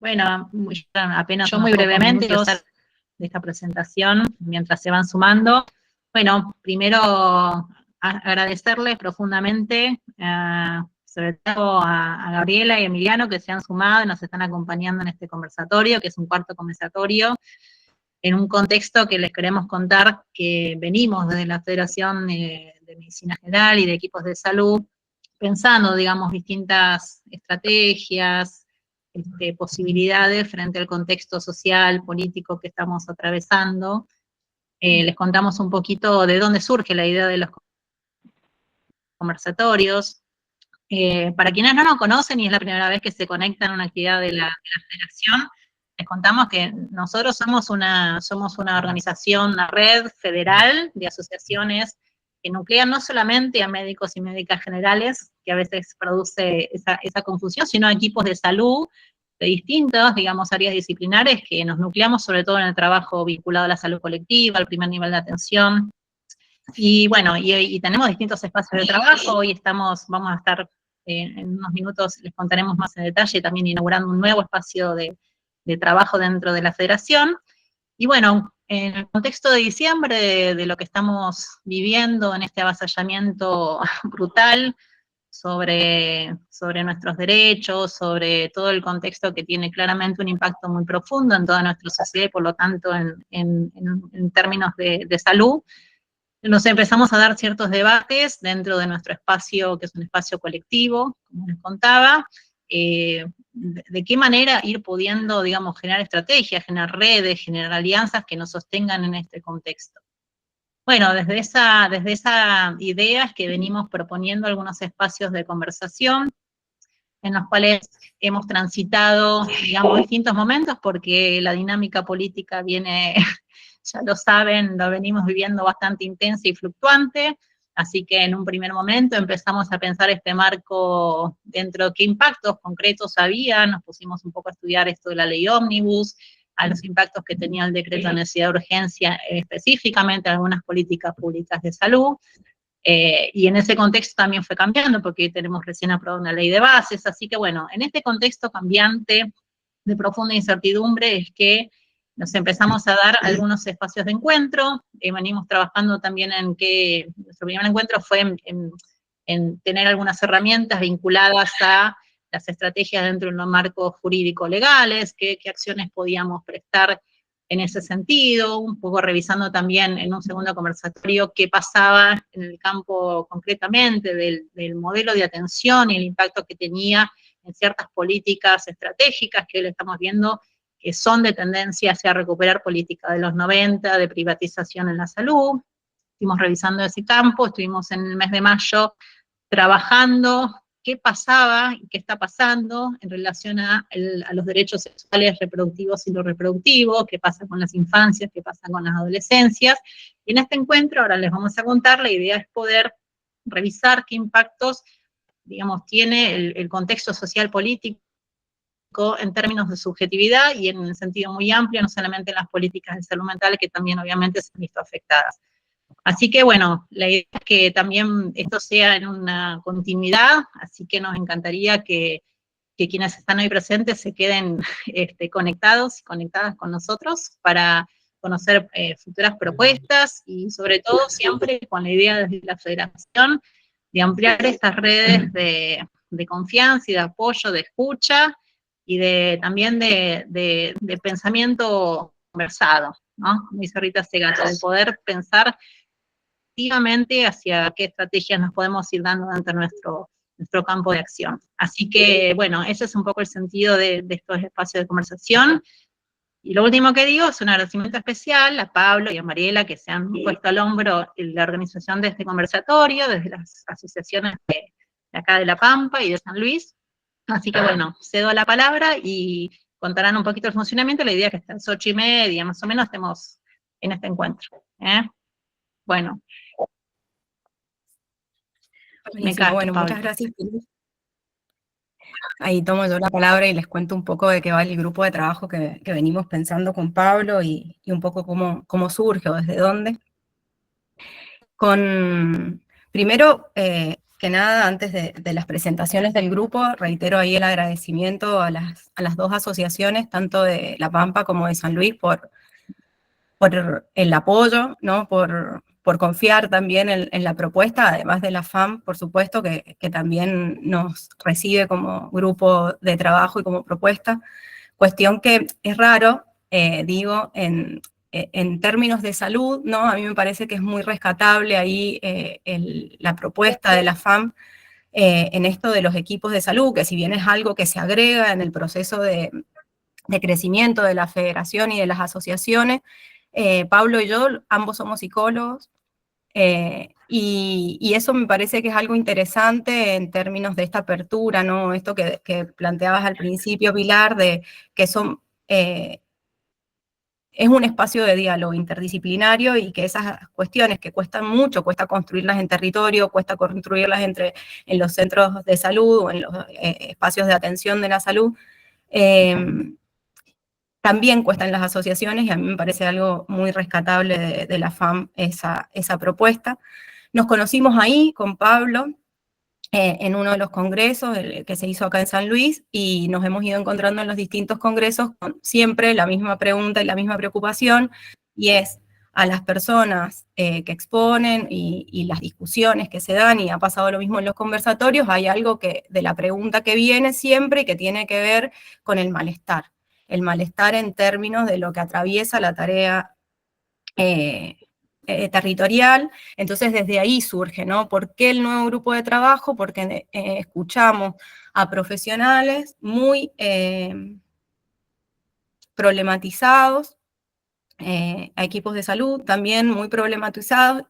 Bueno, apenas yo muy brevemente quiero hacer de esta presentación mientras se van sumando. Bueno, primero agradecerles profundamente, sobre todo a Gabriela y Emiliano, que se han sumado y nos están acompañando en este conversatorio, que es un cuarto conversatorio, en un contexto que les queremos contar que venimos desde la Federación de Medicina General y de Equipos de Salud, pensando, digamos, distintas estrategias, posibilidades frente al contexto social, político que estamos atravesando. Les contamos un poquito de dónde surge la idea de los conversatorios. Para quienes no nos conocen y es la primera vez que se conectan a una actividad de la Federación, les contamos que nosotros somos una organización, una red federal de asociaciones que nuclean no solamente a médicos y médicas generales, que a veces produce esa confusión, sino a equipos de salud de distintas, digamos, áreas disciplinares, que nos nucleamos sobre todo en el trabajo vinculado a la salud colectiva, al primer nivel de atención. Y bueno, y tenemos distintos espacios de trabajo. Hoy vamos a estar, en unos minutos les contaremos más en detalle, también inaugurando un nuevo espacio de trabajo dentro de la Federación. Y bueno, en el contexto de diciembre, de lo que estamos viviendo en este avasallamiento brutal sobre nuestros derechos, sobre todo el contexto que tiene claramente un impacto muy profundo en toda nuestra sociedad y por lo tanto en términos de salud, nos empezamos a dar ciertos debates dentro de nuestro espacio, que es un espacio colectivo, como les contaba, de qué manera ir pudiendo, digamos, generar estrategias, generar redes, generar alianzas que nos sostengan en este contexto. Bueno, desde esa idea es que venimos proponiendo algunos espacios de conversación en los cuales hemos transitado, digamos, distintos momentos, porque la dinámica política viene, ya lo saben, lo venimos viviendo bastante intensa y fluctuante, así que en un primer momento empezamos a pensar este marco dentro de qué impactos concretos había, nos pusimos un poco a estudiar esto de la ley ómnibus, a los impactos que tenía el decreto de necesidad de urgencia, específicamente en algunas políticas públicas de salud, y en ese contexto también fue cambiando, porque tenemos recién aprobada una ley de bases, así que bueno, en este contexto cambiante de profunda incertidumbre es que nos empezamos a dar algunos espacios de encuentro, venimos trabajando también en que, nuestro primer encuentro fue en tener algunas herramientas vinculadas a las estrategias dentro de los marcos jurídico-legales, qué acciones podíamos prestar en ese sentido, un poco revisando también en un segundo conversatorio qué pasaba en el campo concretamente del modelo de atención y el impacto que tenía en ciertas políticas estratégicas que hoy le estamos viendo que son de tendencia hacia recuperar política de los 90, de privatización en la salud. Estuvimos revisando ese campo, estuvimos en el mes de mayo trabajando qué pasaba y qué está pasando en relación a los derechos sexuales, reproductivos y no reproductivos, qué pasa con las infancias, qué pasa con las adolescencias. Y en este encuentro, ahora les vamos a contar, la idea es poder revisar qué impactos, digamos, tiene el contexto social político en términos de subjetividad y en un sentido muy amplio, no solamente en las políticas de salud mental, que también obviamente se han visto afectadas. Así que bueno, la idea es que también esto sea en una continuidad, así que nos encantaría que quienes están hoy presentes se queden conectados y conectadas con nosotros para conocer futuras propuestas y sobre todo siempre con la idea desde la Federación de ampliar estas redes de confianza y de apoyo, de escucha y también de pensamiento conversado, ¿no? Como dice Rita Segato, de poder pensar activamente hacia qué estrategias nos podemos ir dando dentro de nuestro campo de acción. Así que, bueno, ese es un poco el sentido de estos espacios de conversación. Y lo último que digo es un agradecimiento especial a Pablo y a Mariela, que se han puesto al hombro en la organización de este conversatorio, desde las asociaciones de acá de La Pampa y de San Luis. Así que, bueno, cedo la palabra y contarán un poquito el funcionamiento. La idea es que hasta las 8:30, más o menos, estemos en este encuentro. Bueno. Buenísimo, bueno, muchas gracias. Ahí tomo yo la palabra y les cuento un poco de qué va el grupo de trabajo que venimos pensando con Pablo y un poco cómo surge o desde dónde. Primero, que nada, antes de las presentaciones del grupo, reitero ahí el agradecimiento a las dos asociaciones, tanto de La Pampa como de San Luis, por el apoyo, ¿no? Por confiar también en la propuesta, además de la FAM, por supuesto, que también nos recibe como grupo de trabajo y como propuesta. Cuestión que es raro, digo, en términos de salud, ¿no? A mí me parece que es muy rescatable ahí la propuesta de la FAM en esto de los equipos de salud, que si bien es algo que se agrega en el proceso de crecimiento de la federación y de las asociaciones, Pablo y yo, ambos somos psicólogos, y eso me parece que es algo interesante en términos de esta apertura, ¿no? Esto que planteabas al principio, Pilar, de que es un espacio de diálogo interdisciplinario y que esas cuestiones que cuestan mucho, cuesta construirlas en territorio, cuesta construirlas en los centros de salud o en los espacios de atención de la salud, también cuestan las asociaciones, y a mí me parece algo muy rescatable de la FAM esa propuesta. Nos conocimos ahí con Pablo en uno de los congresos que se hizo acá en San Luis, y nos hemos ido encontrando en los distintos congresos con siempre la misma pregunta y la misma preocupación, y es a las personas que exponen y las discusiones que se dan, y ha pasado lo mismo en los conversatorios, hay algo de la pregunta que viene siempre y que tiene que ver con el malestar en términos de lo que atraviesa la tarea territorial. Entonces desde ahí surge, ¿no? ¿Por qué el nuevo grupo de trabajo? Porque escuchamos a profesionales muy problematizados, a equipos de salud también muy problematizados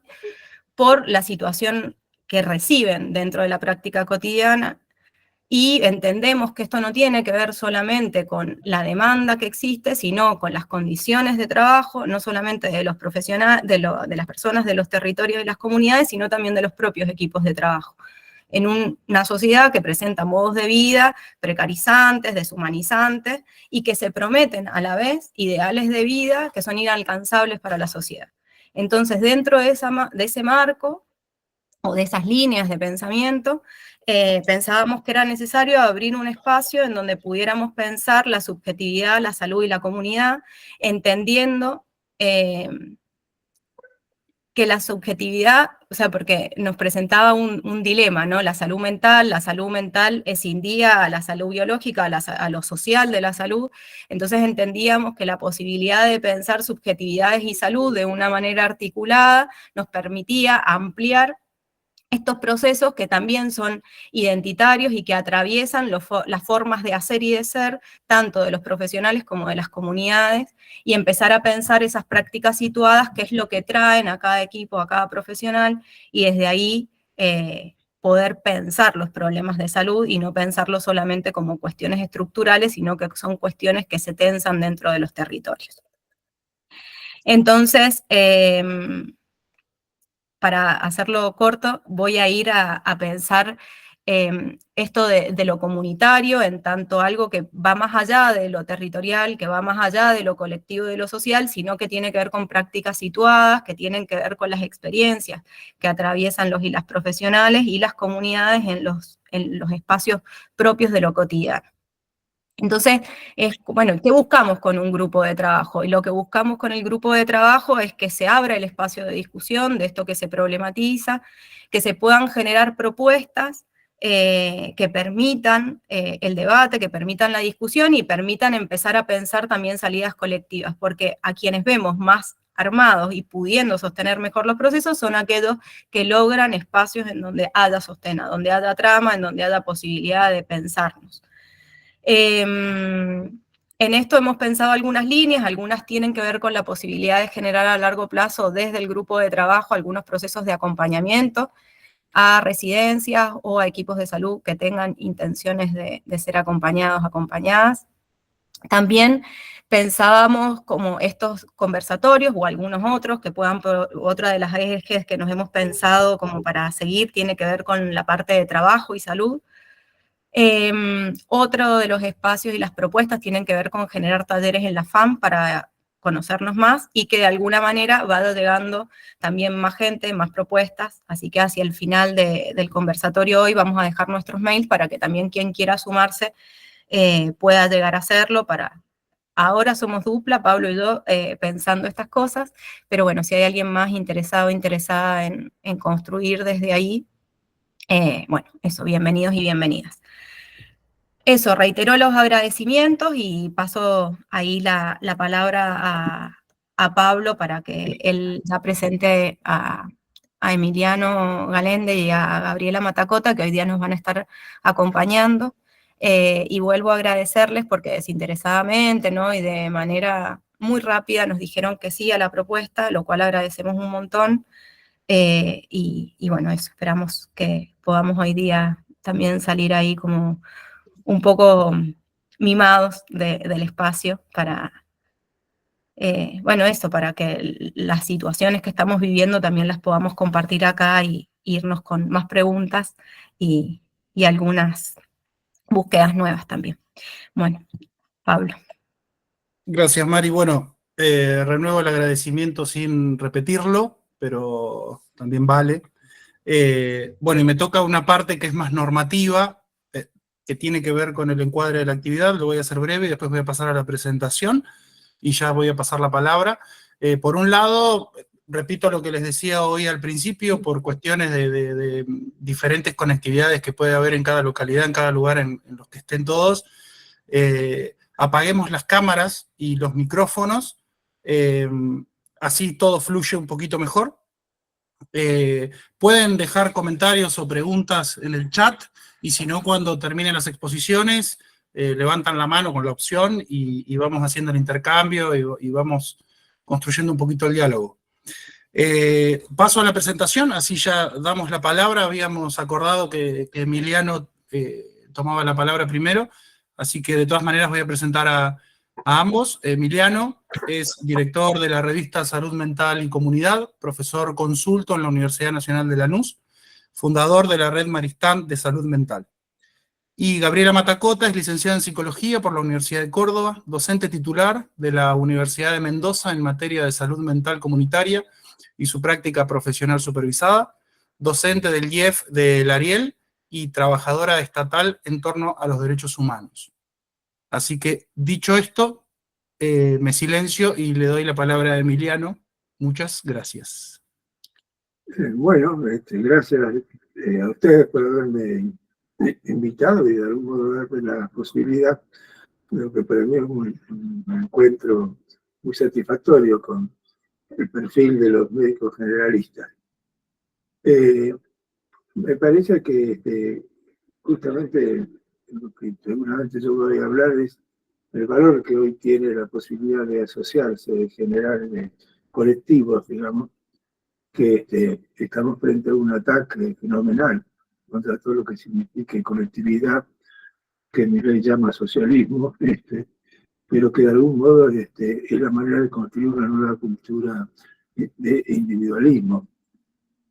por la situación que reciben dentro de la práctica cotidiana. Y entendemos que esto no tiene que ver solamente con la demanda que existe, sino con las condiciones de trabajo, no solamente de los profesionales, de las personas de los territorios y las comunidades, sino también de los propios equipos de trabajo. En una sociedad que presenta modos de vida precarizantes, deshumanizantes, y que se prometen a la vez ideales de vida que son inalcanzables para la sociedad. Entonces, dentro de ese marco, o de esas líneas de pensamiento, pensábamos que era necesario abrir un espacio en donde pudiéramos pensar la subjetividad, la salud y la comunidad, entendiendo que la subjetividad, o sea, porque nos presentaba un dilema, ¿no? La salud mental escindía a la salud biológica, a lo social de la salud, entonces entendíamos que la posibilidad de pensar subjetividades y salud de una manera articulada nos permitía ampliar estos procesos que también son identitarios y que atraviesan las formas de hacer y de ser, tanto de los profesionales como de las comunidades, y empezar a pensar esas prácticas situadas, qué es lo que traen a cada equipo, a cada profesional, y desde ahí poder pensar los problemas de salud y no pensarlo solamente como cuestiones estructurales, sino que son cuestiones que se tensan dentro de los territorios. Entonces, para hacerlo corto, voy a ir a pensar esto de lo comunitario en tanto algo que va más allá de lo territorial, que va más allá de lo colectivo y de lo social, sino que tiene que ver con prácticas situadas, que tienen que ver con las experiencias que atraviesan los y las profesionales y las comunidades en los espacios propios de lo cotidiano. Entonces, bueno, ¿qué buscamos con un grupo de trabajo? Y lo que buscamos con el grupo de trabajo es que se abra el espacio de discusión de esto que se problematiza, que se puedan generar propuestas que permitan el debate, que permitan la discusión y permitan empezar a pensar también salidas colectivas, porque a quienes vemos más armados y pudiendo sostener mejor los procesos son aquellos que logran espacios en donde haya sostén, donde haya trama, en donde haya posibilidad de pensarnos. En esto hemos pensado algunas líneas, algunas tienen que ver con la posibilidad de generar a largo plazo desde el grupo de trabajo algunos procesos de acompañamiento a residencias o a equipos de salud que tengan intenciones de ser acompañados, acompañadas. También pensábamos como estos conversatorios o algunos otros que puedan, otra de las ejes que nos hemos pensado como para seguir tiene que ver con la parte de trabajo y salud. Otro de los espacios y las propuestas tienen que ver con generar talleres en la FAM para conocernos más y que de alguna manera vaya llegando también más gente, más propuestas, así que hacia el final del conversatorio hoy vamos a dejar nuestros mails para que también quien quiera sumarse pueda llegar a hacerlo. Ahora somos dupla, Pablo y yo, pensando estas cosas, pero bueno, si hay alguien más interesado o interesada en construir desde ahí, bueno, eso, bienvenidos y bienvenidas. Eso, reitero los agradecimientos y paso ahí la palabra a Pablo para que él ya presente a Emiliano Galende y a Gabriela Matacota, que hoy día nos van a estar acompañando. Y vuelvo a agradecerles porque desinteresadamente, ¿no? Y de manera muy rápida nos dijeron que sí a la propuesta, lo cual agradecemos un montón. Y bueno, eso, esperamos que podamos hoy día también salir ahí como un poco mimados del espacio para, bueno, eso, para que las situaciones que estamos viviendo también las podamos compartir acá y irnos con más preguntas y algunas búsquedas nuevas también. Bueno, Pablo. Gracias, Mari. Bueno, renuevo el agradecimiento sin repetirlo, pero también vale. Bueno, y me toca una parte que es más normativa, que tiene que ver con el encuadre de la actividad. Lo voy a hacer breve y después voy a pasar a la presentación y ya voy a pasar la palabra. Por un lado, repito lo que les decía hoy al principio, por cuestiones de diferentes conectividades que puede haber en cada localidad, en cada lugar en los que estén todos, apaguemos las cámaras y los micrófonos, así todo fluye un poquito mejor. Pueden dejar comentarios o preguntas en el chat, y si no, cuando terminen las exposiciones, levantan la mano con la opción y vamos haciendo el intercambio y vamos construyendo un poquito el diálogo. Paso a la presentación, así ya damos la palabra. Habíamos acordado que Emiliano tomaba la palabra primero, así que de todas maneras voy a presentar a ambos. Emiliano es director de la revista Salud Mental y Comunidad, profesor consulto en la Universidad Nacional de Lanús, fundador de la Red Maristán de Salud Mental. Y Gabriela Matacota es licenciada en Psicología por la Universidad de Córdoba, docente titular de la Universidad de Mendoza en materia de salud mental comunitaria y su práctica profesional supervisada, docente del IEF de Ariel y trabajadora estatal en torno a los derechos humanos. Así que, dicho esto, me silencio y le doy la palabra a Emiliano. Muchas gracias. Bueno, gracias a ustedes por haberme invitado y de algún modo darme la posibilidad. Creo que para mí es un encuentro muy satisfactorio con el perfil de los médicos generalistas. Me parece que justamente lo que seguramente yo voy a hablar es el valor que hoy tiene la posibilidad de asociarse, de generar colectivos, digamos, que estamos frente a un ataque fenomenal contra todo lo que signifique colectividad, que Milei llama socialismo, pero que de algún modo es la manera de construir una nueva cultura de individualismo.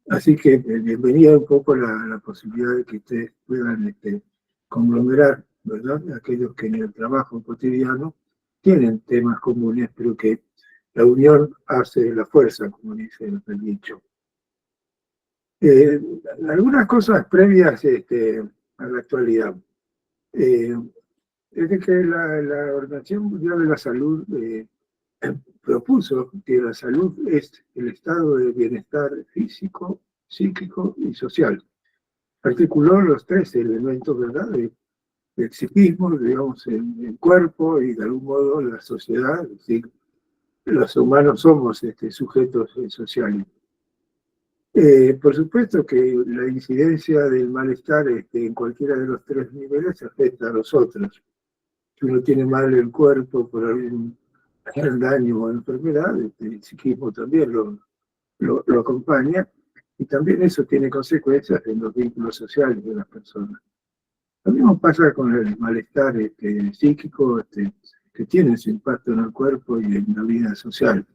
Así que bienvenida un poco la posibilidad de que ustedes puedan conglomerar, ¿verdad?, aquellos que en el trabajo cotidiano tienen temas comunes, pero que la unión hace la fuerza, como dice el dicho. Algunas cosas previas a la actualidad. Desde que la Organización Mundial de la Salud propuso que la salud es el estado de bienestar físico, psíquico y social. Articuló los tres elementos, ¿verdad?, del psiquismo, digamos, el cuerpo y de algún modo la sociedad. Es decir, los humanos somos sujetos sociales. Por supuesto que la incidencia del malestar en cualquiera de los tres niveles afecta a los otros. Si uno tiene mal el cuerpo por algún daño o enfermedad, el psiquismo también lo acompaña, y también eso tiene consecuencias en los vínculos sociales de las personas. Lo mismo pasa con el malestar psíquico, que tiene su impacto en el cuerpo y en la vida social.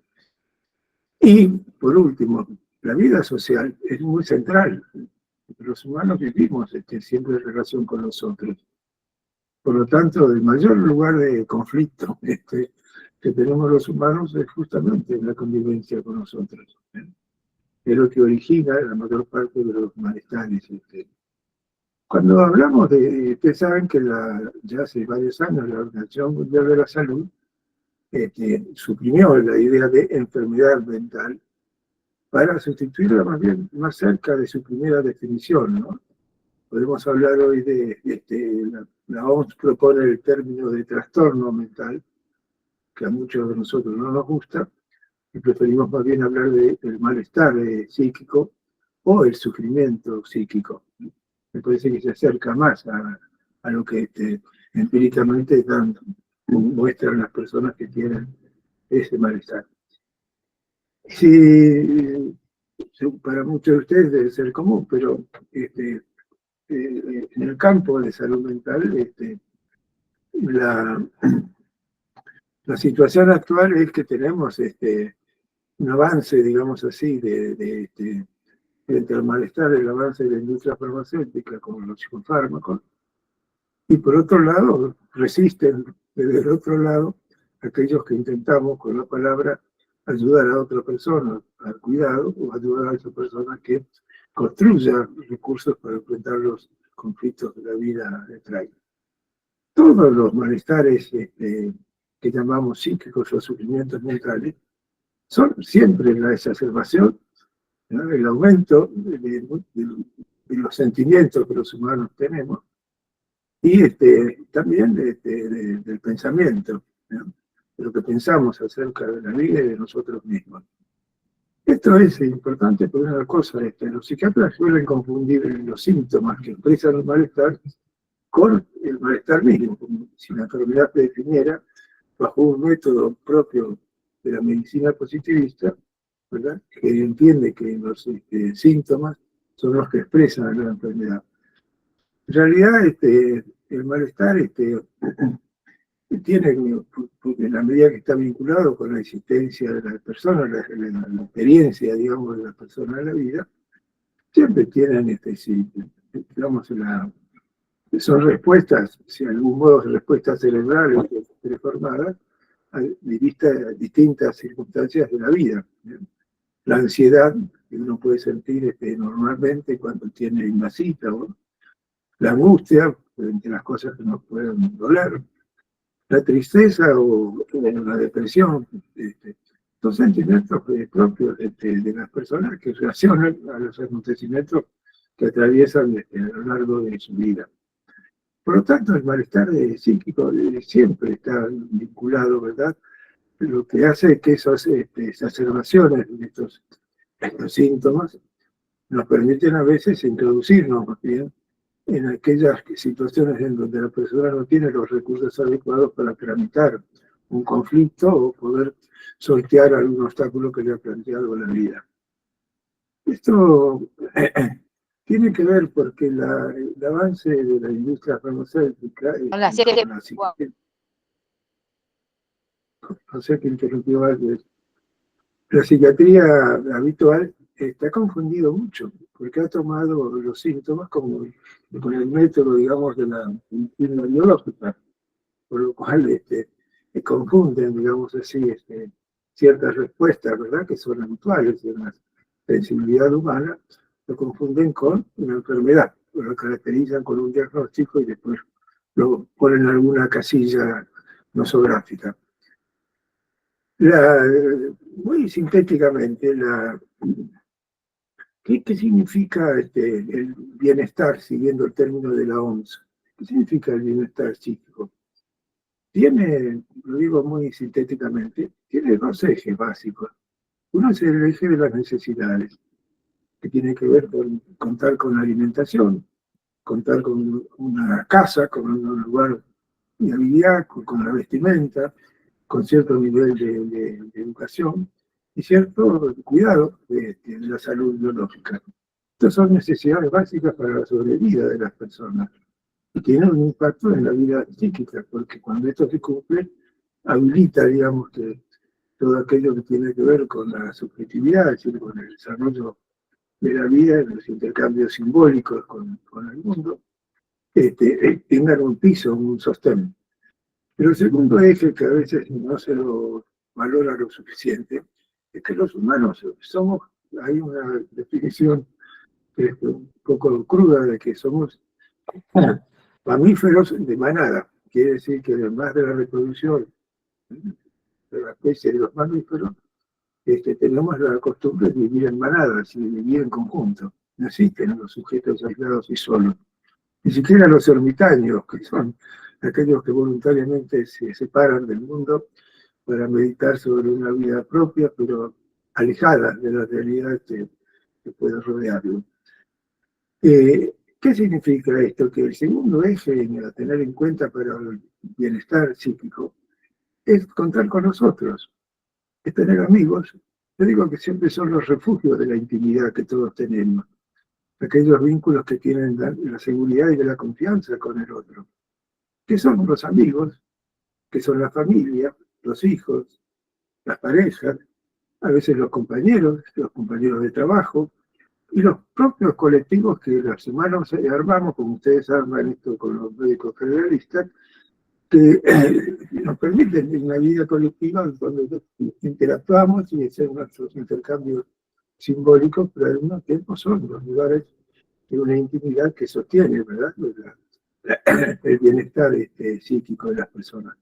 Y, por último, la vida social es muy central. Los humanos vivimos siempre en relación con los otros. Por lo tanto, el mayor lugar de conflicto que tenemos los humanos es justamente la convivencia con nosotros. Es lo que origina la mayor parte de los malestares. Cuando hablamos ustedes saben que ya hace varios años la Organización Mundial de la Salud suprimió la idea de enfermedad mental para sustituirla más bien más cerca de su primera definición, ¿no? Podemos hablar hoy la OMS propone el término de trastorno mental, que a muchos de nosotros no nos gusta, y preferimos más bien hablar del malestar psíquico o el sufrimiento psíquico. Me parece que se acerca más a lo que empíricamente muestran las personas que tienen ese malestar. Sí, para muchos de ustedes debe ser común, pero en el campo de salud mental, la situación actual es que tenemos un avance, digamos así, frente al malestar, el avance de la industria farmacéutica con los psicofármacos, y por otro lado, resisten desde el otro lado aquellos que intentamos con la palabra ayudar a otra persona al cuidado o ayudar a otra persona que construya recursos para enfrentar los conflictos de la vida de trae. Todos los malestares que llamamos psíquicos o sufrimientos mentales son siempre la exacerbación, ¿no?, el aumento de los sentimientos que los humanos tenemos y también del pensamiento, ¿no?, de lo que pensamos acerca de la vida y de nosotros mismos. Esto es importante por una cosa, los psiquiatras suelen confundir los síntomas que expresan el malestar con el malestar mismo, como si la enfermedad se definiera bajo un método propio de la medicina positivista, ¿verdad?, que entiende que los síntomas son los que expresan la enfermedad. En realidad, el malestar tiene, en la medida que está vinculado con la existencia de la persona, la experiencia, digamos, de la persona en la vida, siempre tienen, digamos, son respuestas, si de algún modo, respuestas cerebrales preformadas a distintas circunstancias de la vida. La ansiedad que uno puede sentir normalmente cuando tiene una cita, ¿no?, la angustia frente a las cosas que nos pueden doler, la tristeza o la depresión, son sentimientos propios de las personas que reaccionan a los acontecimientos que atraviesan a lo largo de su vida. Por lo tanto, el malestar psíquico siempre está vinculado, ¿verdad? Lo que hace es que esas exacerbaciones de estos síntomas nos permiten a veces introducirnos más bien en aquellas situaciones en donde la persona no tiene los recursos adecuados para tramitar un conflicto o poder sortear algún obstáculo que le ha planteado la vida. Esto tiene que ver porque el avance de la industria farmacéutica... No sé qué interrumpió antes. La psiquiatría habitual está confundido mucho, porque ha tomado los síntomas como con el método, digamos, de la medicina biológica, por lo cual confunden, digamos así, ciertas respuestas, ¿verdad?, que son habituales de la sensibilidad humana, lo confunden con una enfermedad, lo caracterizan con un diagnóstico y después lo ponen en alguna casilla nosográfica. Muy sintéticamente, ¿qué significa el bienestar, siguiendo el término de la OMS? ¿Qué significa el bienestar psíquico? Lo digo muy sintéticamente, tiene dos ejes básicos. Uno es el eje de las necesidades, que tiene que ver con contar con la alimentación, contar con una casa, con un lugar de habilidad, con la vestimenta, con cierto nivel de educación y cierto cuidado de la salud biológica. Estas son necesidades básicas para la sobrevida de las personas y tienen un impacto en la vida psíquica, porque cuando esto se cumple, habilita, digamos, que todo aquello que tiene que ver con la subjetividad, es decir, con el desarrollo de la vida, los intercambios simbólicos con el mundo, tengan un piso, un sostén. Pero el segundo eje, que a veces no se lo valora lo suficiente, es que los humanos somos, hay una definición que es un poco cruda de que somos mamíferos de manada. Quiere decir que además de la reproducción de la especie de los mamíferos, tenemos la costumbre de vivir en manadas y de vivir en conjunto. No existen los sujetos aislados y solos. Ni siquiera los ermitaños, que son aquellos que voluntariamente se separan del mundo para meditar sobre una vida propia, pero alejada de la realidad que puede rodearlo. ¿Qué significa esto? Que el segundo eje a tener en cuenta para el bienestar psíquico es contar con nosotros, es tener amigos. Yo digo que siempre son los refugios de la intimidad que todos tenemos, aquellos vínculos que tienen la seguridad y la confianza con el otro. ¿Qué son los amigos? ¿Qué son la familia, los hijos, las parejas, a veces los compañeros de trabajo, y los propios colectivos que los humanos armamos, como ustedes arman esto con los médicos federalistas, que nos permiten una vida colectiva donde interactuamos y hacemos nuestros intercambios simbólicos, pero al mismo tiempo son los lugares de una intimidad que sostiene, ¿verdad?, el bienestar psíquico de las personas.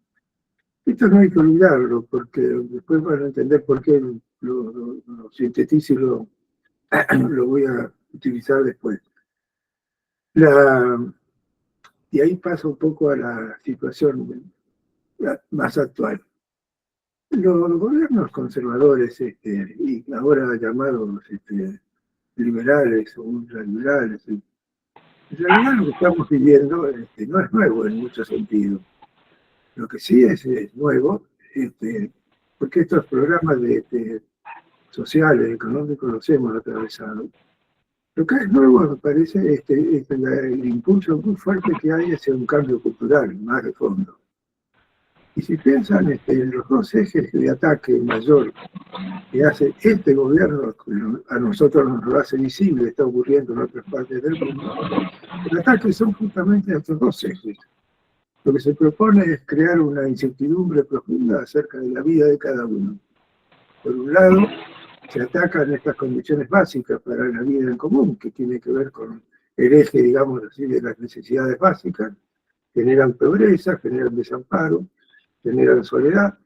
Esto no hay que olvidarlo, porque después van a entender por qué lo sintetizo y lo voy a utilizar después. Y ahí paso un poco a la situación más actual. Los gobiernos conservadores, y ahora llamados liberales o ultraliberales, en realidad lo que estamos viviendo no es nuevo en muchos sentidos. Lo que sí es nuevo, porque estos programas sociales, económicos, los hemos atravesado. Lo que es nuevo, me parece, es el impulso muy fuerte que hay hacia un cambio cultural, más de fondo. Y si piensan en los dos ejes de ataque mayor que hace este gobierno, a nosotros nos lo hace visible, está ocurriendo en otras partes del mundo, el ataque son justamente estos dos ejes. Lo que se propone es crear una incertidumbre profunda acerca de la vida de cada uno. Por un lado, se atacan estas condiciones básicas para la vida en común, que tiene que ver con el eje, digamos así, de las necesidades básicas, generan pobreza, generan desamparo, generan soledad.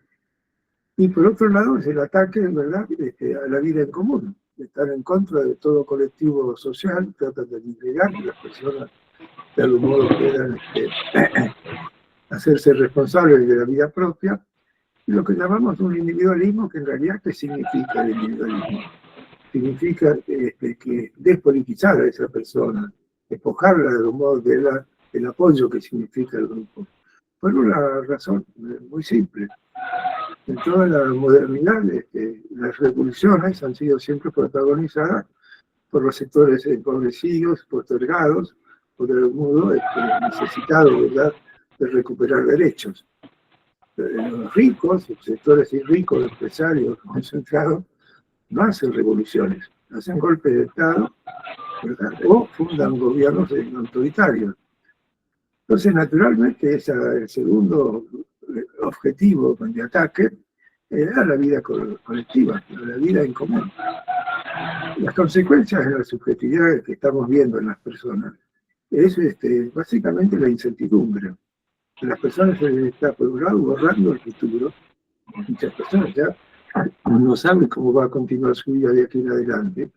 Y por otro lado, es el ataque, ¿verdad?, a la vida en común. Están en contra de todo colectivo social, tratan de integrar que las personas de algún modo puedan hacerse responsables de la vida propia, y lo que llamamos un individualismo, que en realidad, ¿qué significa el individualismo? Significa que despolitizar a esa persona, despojarla de algún modo del apoyo que significa el grupo. Por una razón muy simple. En toda la modernidad, las revoluciones han sido siempre protagonizadas por los sectores empobrecidos, postergados, o de algún modo necesitados, ¿verdad?, de recuperar derechos. Los ricos, los sectores ricos, empresarios concentrados, no hacen revoluciones, hacen golpes de Estado, ¿verdad?, o fundan gobiernos autoritarios. Entonces, naturalmente, el segundo objetivo de ataque era la vida colectiva, la vida en común. Las consecuencias de la subjetividad que estamos viendo en las personas es básicamente la incertidumbre. Las personas se les está, por un lado, borrando el futuro. Muchas personas ya no saben cómo va a continuar su vida de aquí en adelante,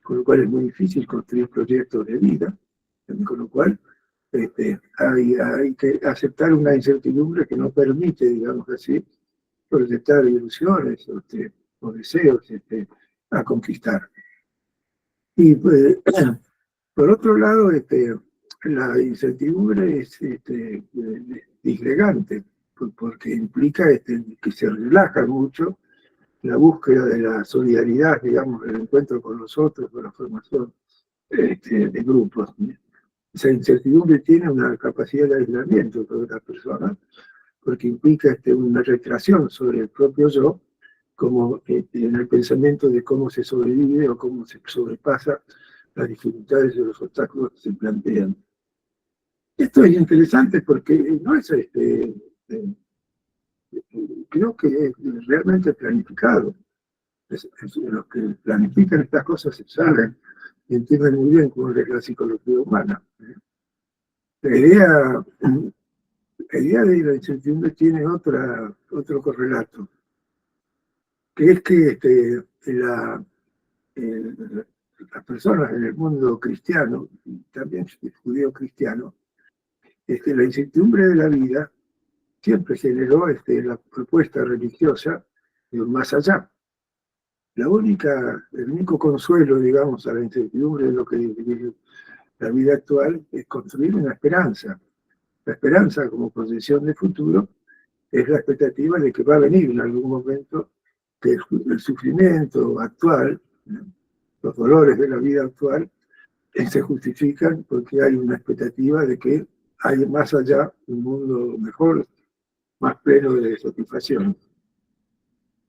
con lo cual es muy difícil construir proyectos de vida, con lo cual hay que aceptar una incertidumbre que no permite, digamos así, proyectar ilusiones o deseos a conquistar. Y por otro lado, la incertidumbre es disgregante, porque implica que se relaja mucho la búsqueda de la solidaridad, digamos, el encuentro con los otros, con la formación de grupos. Esa incertidumbre tiene una capacidad de aislamiento de otras personas, porque implica una retracción sobre el propio yo, como en el pensamiento de cómo se sobrevive o cómo se sobrepasa las dificultades y los obstáculos que se plantean. Esto es interesante porque no es creo que es realmente planificado. Los que planifican estas cosas se saben y entienden muy bien cómo es la psicología humana. La idea de la incertidumbre tiene otro correlato, que es que las personas en el mundo cristiano, y también judío cristiano, la incertidumbre de la vida siempre generó la propuesta religiosa de un más allá. El único consuelo, digamos, a la incertidumbre de lo que es la vida actual es construir una esperanza. La esperanza como proyección de futuro es la expectativa de que va a venir en algún momento que el sufrimiento actual, los dolores de la vida actual, se justifican porque hay una expectativa de que hay más allá un mundo mejor, más pleno de satisfacción.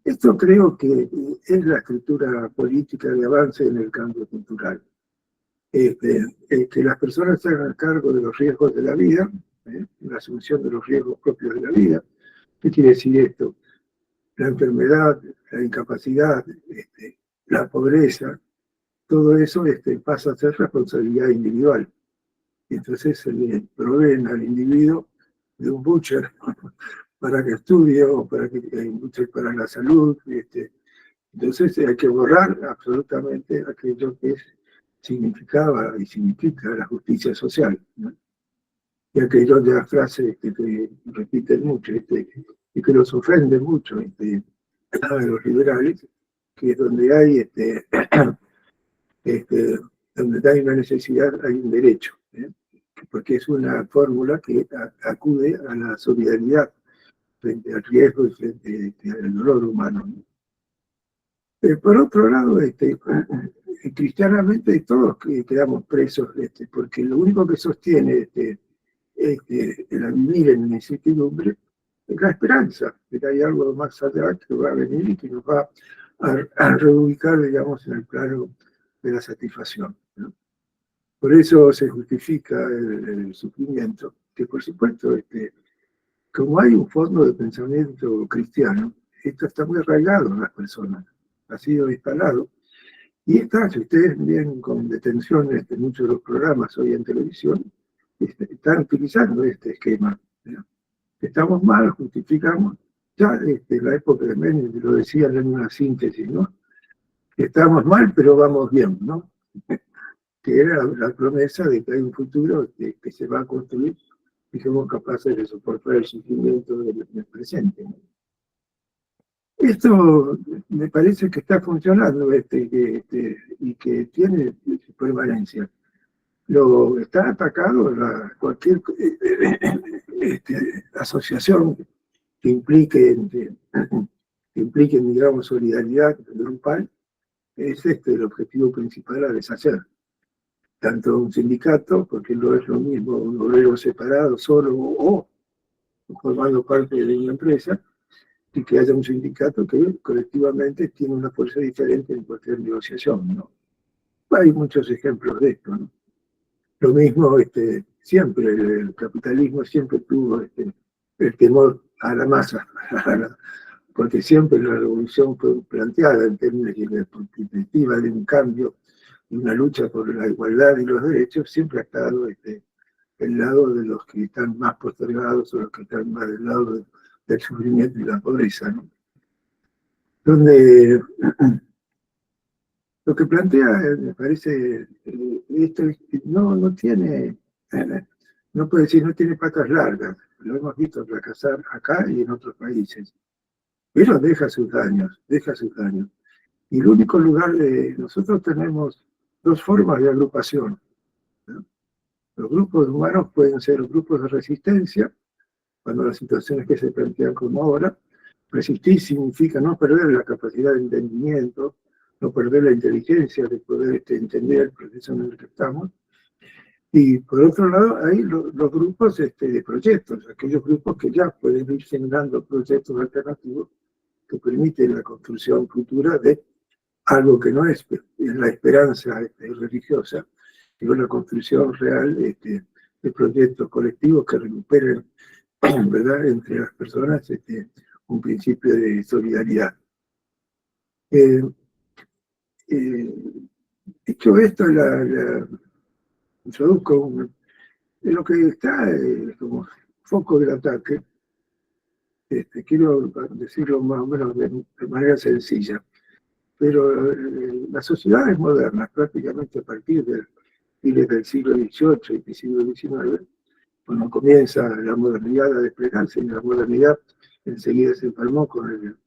Esto creo que es la estructura política de avance en el cambio cultural. Que las personas se hagan cargo de los riesgos de la vida, la asunción de los riesgos propios de la vida. ¿Qué quiere decir esto? La enfermedad, la incapacidad, la pobreza, todo eso pasa a ser responsabilidad individual. Y entonces se le proveen al individuo de un butcher para que estudie o para que luche para la salud. Entonces hay que borrar absolutamente aquello que significaba y significa la justicia social, ¿no? Y aquello de las frases que repiten mucho y que los ofende mucho a los liberales, que es donde hay donde hay una necesidad, hay un derecho, porque es una fórmula que acude a la solidaridad frente al riesgo y frente al dolor humano, ¿no? Por otro lado, cristianamente todos quedamos presos, porque lo único que sostiene el vivir en la incertidumbre es la esperanza de que hay algo más allá que va a venir y que nos va a reubicar, digamos, en el plano de la satisfacción, ¿no? Por eso se justifica el sufrimiento, que por supuesto, como hay un fondo de pensamiento cristiano, esto está muy arraigado en las personas, ha sido instalado. Y si ustedes ven con detención muchos de los programas hoy en televisión, están utilizando este esquema, ¿no? Estamos mal, justificamos, ya en la época de Menem lo decían en una síntesis, ¿no? Estamos mal, pero vamos bien, ¿no? Que era la promesa de que hay un futuro que se va a construir y somos capaces de soportar el sufrimiento del presente, ¿no? Esto me parece que está funcionando y que tiene permanencia. Lo está atacado cualquier asociación que implique, digamos, solidaridad grupal, es el objetivo principal a deshacer. Tanto un sindicato, porque no es lo mismo un obrero separado, solo o formando parte de una empresa, y que haya un sindicato que colectivamente tiene una fuerza diferente en cualquier negociación, ¿no? Hay muchos ejemplos de esto, ¿no? Lo mismo, siempre, el capitalismo siempre tuvo el temor a la masa, porque siempre la revolución fue planteada en términos de la perspectiva de un cambio, de una lucha por la igualdad y los derechos, siempre ha estado del lado de los que están más postergados o los que están más del lado del sufrimiento y la pobreza, ¿no? Donde lo que plantea, me parece, esto no tiene, no puede decir, no tiene patas largas, lo hemos visto fracasar acá y en otros países, pero deja sus daños. Y el único lugar nosotros tenemos dos formas de agrupación, ¿no? Los grupos humanos pueden ser grupos de resistencia, cuando las situaciones que se plantean como ahora. Resistir significa no perder la capacidad de entendimiento, no perder la inteligencia de poder entender el proceso en el que estamos. Y por otro lado, hay los grupos de proyectos, aquellos grupos que ya pueden ir generando proyectos alternativos que permiten la construcción futura de algo que no es la esperanza religiosa, sino la construcción real de proyectos colectivos que recuperen, ¿verdad?, entre las personas un principio de solidaridad. Dicho esto, introduzco en lo que está como foco del ataque. Quiero decirlo más o menos de manera sencilla, pero las sociedades modernas, prácticamente a partir de fines del siglo XVIII y siglo XIX, cuando comienza la modernidad a desplegarse, y la modernidad enseguida se empalmó con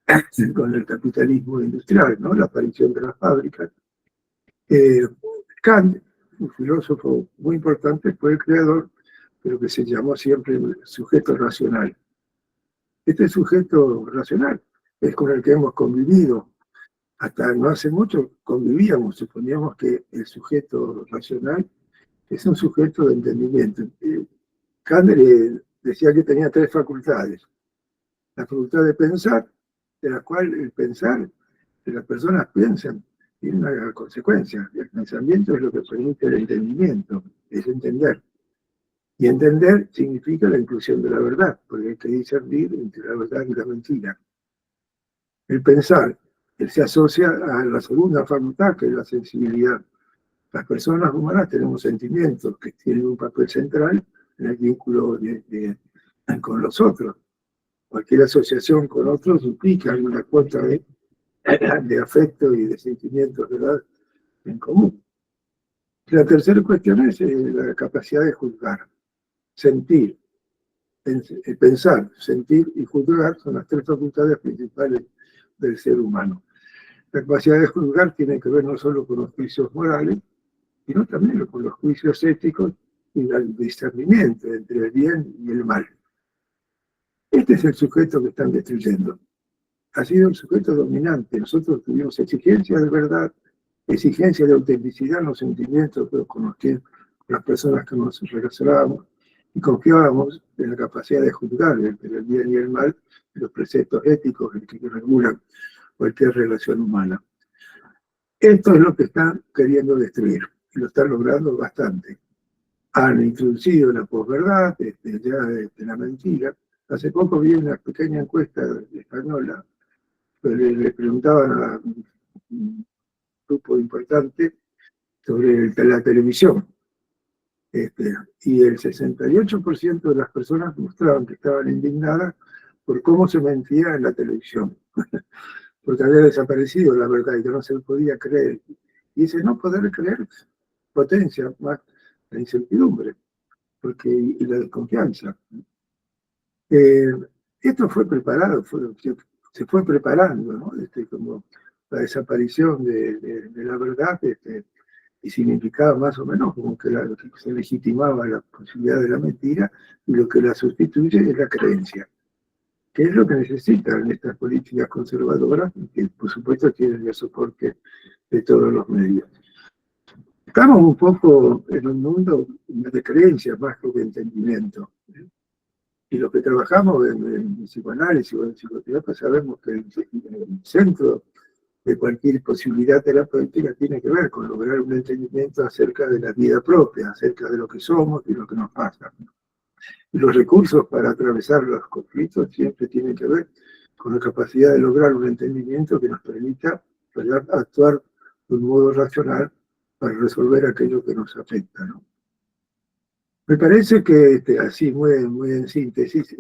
el capitalismo industrial, ¿no? La aparición de las fábricas. Kant, un filósofo muy importante, fue el creador de lo que se llamó siempre el sujeto racional. Este sujeto racional es con el que hemos convivido. Hasta no hace mucho convivíamos, suponíamos que el sujeto racional es un sujeto de entendimiento. Kant decía que tenía 3 facultades. La facultad de pensar, de la cual el pensar, que las personas piensan, tiene una consecuencia. El pensamiento es lo que permite el entendimiento, es entender. Y entender significa la inclusión de la verdad, porque hay que discernir entre la verdad y la mentira. El pensar, él se asocia a la segunda facultad, que es la sensibilidad. Las personas humanas tenemos sentimientos que tienen un papel central en el vínculo con los otros. Cualquier asociación con otros implica una cuota de afecto y de sentimientos, ¿verdad?, en común. La tercera cuestión es la capacidad de juzgar. Sentir, pensar, sentir y juzgar son las 3 facultades principales del ser humano. La capacidad de juzgar tiene que ver no solo con los juicios morales, sino también con los juicios éticos y el discernimiento entre el bien y el mal. Este es el sujeto que están destruyendo. Ha sido el sujeto dominante. Nosotros tuvimos exigencia de verdad, exigencia de autenticidad en los sentimientos, pero con las personas que nos relacionábamos, y confiábamos en la capacidad de juzgar entre el bien y el mal, en los preceptos éticos que regulan cualquier relación humana. Esto es lo que están queriendo destruir, y lo están logrando bastante. Han introducido la posverdad, la mentira. Hace poco vi una pequeña encuesta española, le preguntaban a un grupo importante sobre la televisión. Y el 68% de las personas mostraban que estaban indignadas por cómo se mentía en la televisión. Porque había desaparecido la verdad y que no se podía creer. Y ese no poder creer potencia más la incertidumbre y la desconfianza. Esto fue preparado, se fue preparando, ¿no? Como la desaparición de la verdad, y significaba más o menos como que se legitimaba la posibilidad de la mentira, y lo que la sustituye es la creencia, que es lo que necesitan estas políticas conservadoras, que por supuesto tienen el soporte de todos los medios. Estamos un poco en un mundo de creencias más que de entendimiento. Y los que trabajamos en psicoanálisis o en psicoterapia sabemos que el centro de cualquier posibilidad terapéutica tiene que ver con lograr un entendimiento acerca de la vida propia, acerca de lo que somos y lo que nos pasa. Y los recursos para atravesar los conflictos siempre tienen que ver con la capacidad de lograr un entendimiento que nos permita actuar de un modo racional para resolver aquello que nos afecta, ¿no? Me parece que, así muy en síntesis,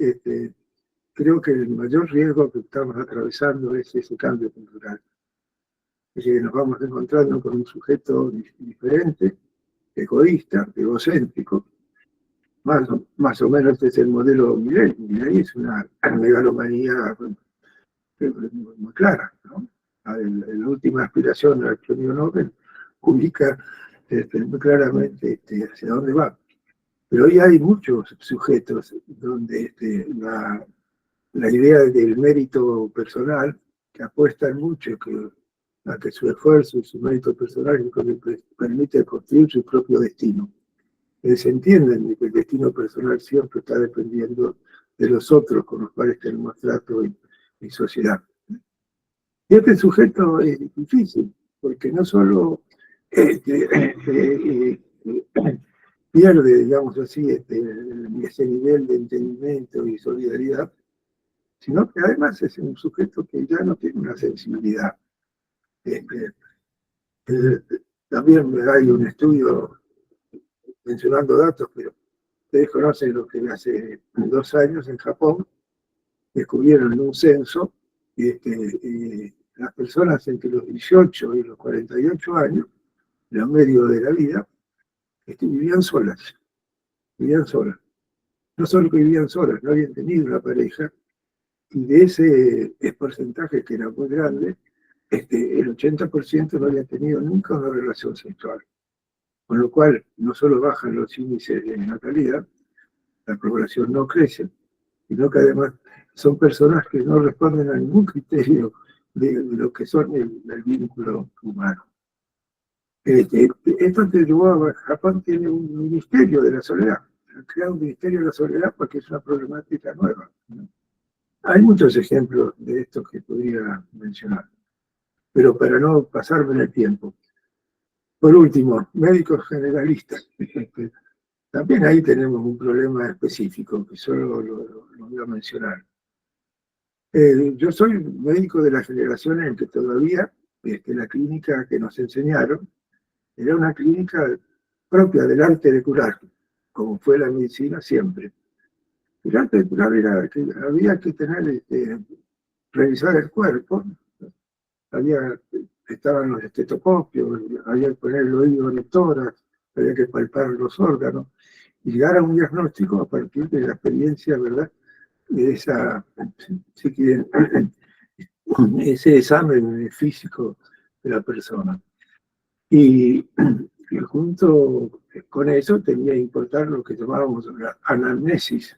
creo que el mayor riesgo que estamos atravesando es ese cambio cultural. Es que nos vamos encontrando con un sujeto diferente, egoísta, egocéntrico. Más o menos este es el modelo Milei. Milei es una megalomanía muy clara, ¿no? La última aspiración al premio Nobel ubica muy claramente hacia dónde va. Pero hoy hay muchos sujetos donde la idea del mérito personal, que apuestan mucho a que su esfuerzo y su mérito personal es lo que permite construir su propio destino. Se entienden que el destino personal siempre está dependiendo de los otros con los cuales tenemos trato y sociedad. Y este sujeto es difícil, porque no solo pierde, digamos así, ese nivel de entendimiento y solidaridad, sino que además es un sujeto que ya no tiene una sensibilidad. También hay un estudio mencionando datos, pero ustedes conocen lo que hace 2 años en Japón descubrieron en un censo que las personas entre los 18 y los 48 años, lo medio de la vida, vivían solas. Vivían solas. No solo que vivían solas, no habían tenido una pareja, y de ese porcentaje que era muy grande, el 80% no había tenido nunca una relación sexual. Con lo cual, no solo bajan los índices de natalidad, la población no crece, sino que además son personas que no responden a ningún criterio de lo que son el vínculo humano. Esto te llevó a Japón, tiene un ministerio de la soledad. Han creado un ministerio de la soledad porque es una problemática nueva, ¿no? Hay muchos ejemplos de esto que podría mencionar, pero para no pasarme en el tiempo. Por último, médicos generalistas. También ahí tenemos un problema específico que solo lo voy a mencionar. Yo soy médico de la generación en que todavía la clínica que nos enseñaron era una clínica propia del arte de curar, como fue la medicina siempre. El arte de curar era que había que tener, revisar el cuerpo, estaban los estetoscopios, había que poner el oído en el tórax, había que palpar los órganos, y llegar a un diagnóstico a partir de la experiencia, ¿verdad?, de esa, si quieren, ese examen físico de la persona. Y junto con eso tenía que importar lo que llamábamos la anamnesis.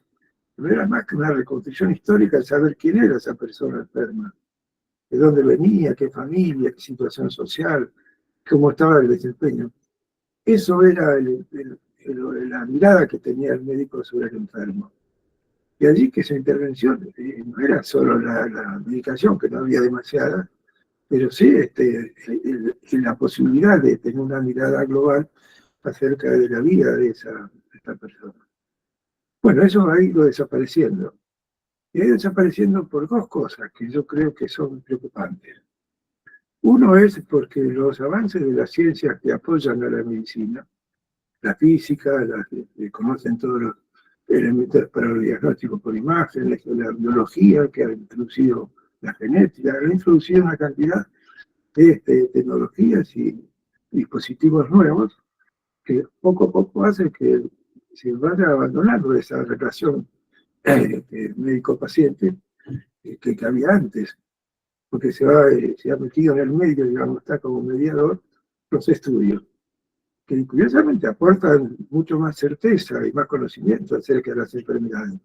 No era más que una reconstrucción histórica de saber quién era esa persona enferma, de dónde venía, qué familia, qué situación social, cómo estaba el desempeño. Eso era la mirada que tenía el médico sobre el enfermo. Y allí que esa intervención no era solo la medicación, que no había demasiada, pero sí la posibilidad de tener una mirada global acerca de la vida de esta persona. Bueno, eso ha ido desapareciendo. Y ha ido desapareciendo por 2 cosas que yo creo que son preocupantes. Uno es porque los avances de las ciencias que apoyan a la medicina, la física, que conocen todos los elementos para el diagnóstico por imagen, la biología, que ha introducido la genética, ha introducido una cantidad de tecnologías y dispositivos nuevos que poco a poco hacen que se vaya abandonando esa relación médico-paciente que había antes, porque se ha metido en el medio, digamos, está como mediador los estudios, que curiosamente aportan mucho más certeza y más conocimiento acerca de las enfermedades,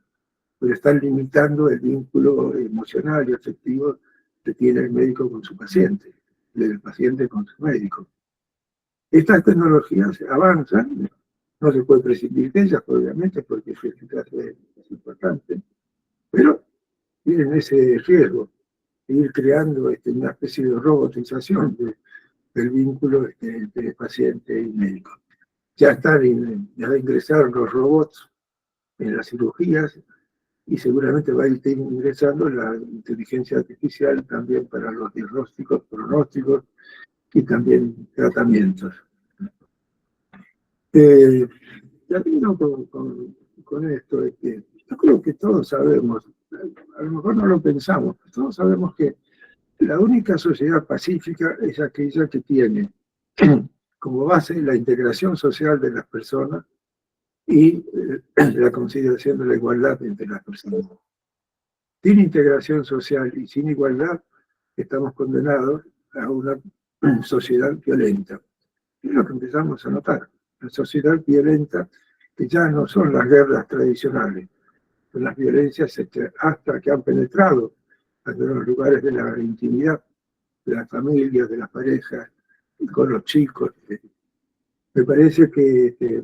pero están limitando el vínculo emocional y afectivo que tiene el médico con su paciente, el paciente con su médico. Estas tecnologías avanzan, no se puede prescindir de ellas, obviamente, porque su eficacia es importante, pero tienen ese riesgo de ir creando una especie de robotización del vínculo entre paciente y médico. Ya ingresaron los robots en las cirugías y seguramente va a ir ingresando la inteligencia artificial también para los diagnósticos, pronósticos y también tratamientos. Termino con esto, yo creo que todos sabemos, a lo mejor no lo pensamos, pero todos sabemos que la única sociedad pacífica es aquella que tiene como base la integración social de las personas y la consideración de la igualdad entre las personas. Sin integración social y sin igualdad estamos condenados a una sociedad violenta. Es lo que empezamos a notar. La sociedad violenta, que ya no son las guerras tradicionales, son las violencias hasta que han penetrado en los lugares de la intimidad, de las familias, de las parejas, con los chicos. Me parece que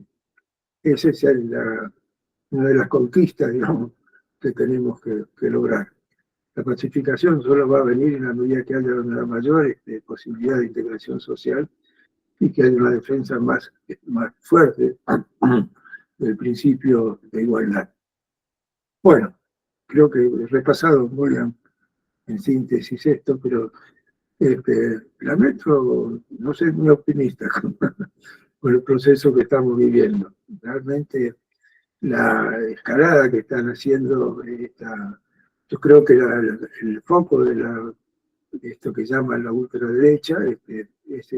esa es una de las conquistas, digamos, que tenemos que lograr. La pacificación solo va a venir en la medida que haya una mayor posibilidad de integración social y que haya una defensa más fuerte del principio de igualdad. Bueno, creo que he repasado muy en síntesis esto, pero lamento no ser muy optimista con el proceso que estamos viviendo. Realmente la escalada que están haciendo, yo creo que el foco de esto que llaman la ultraderecha es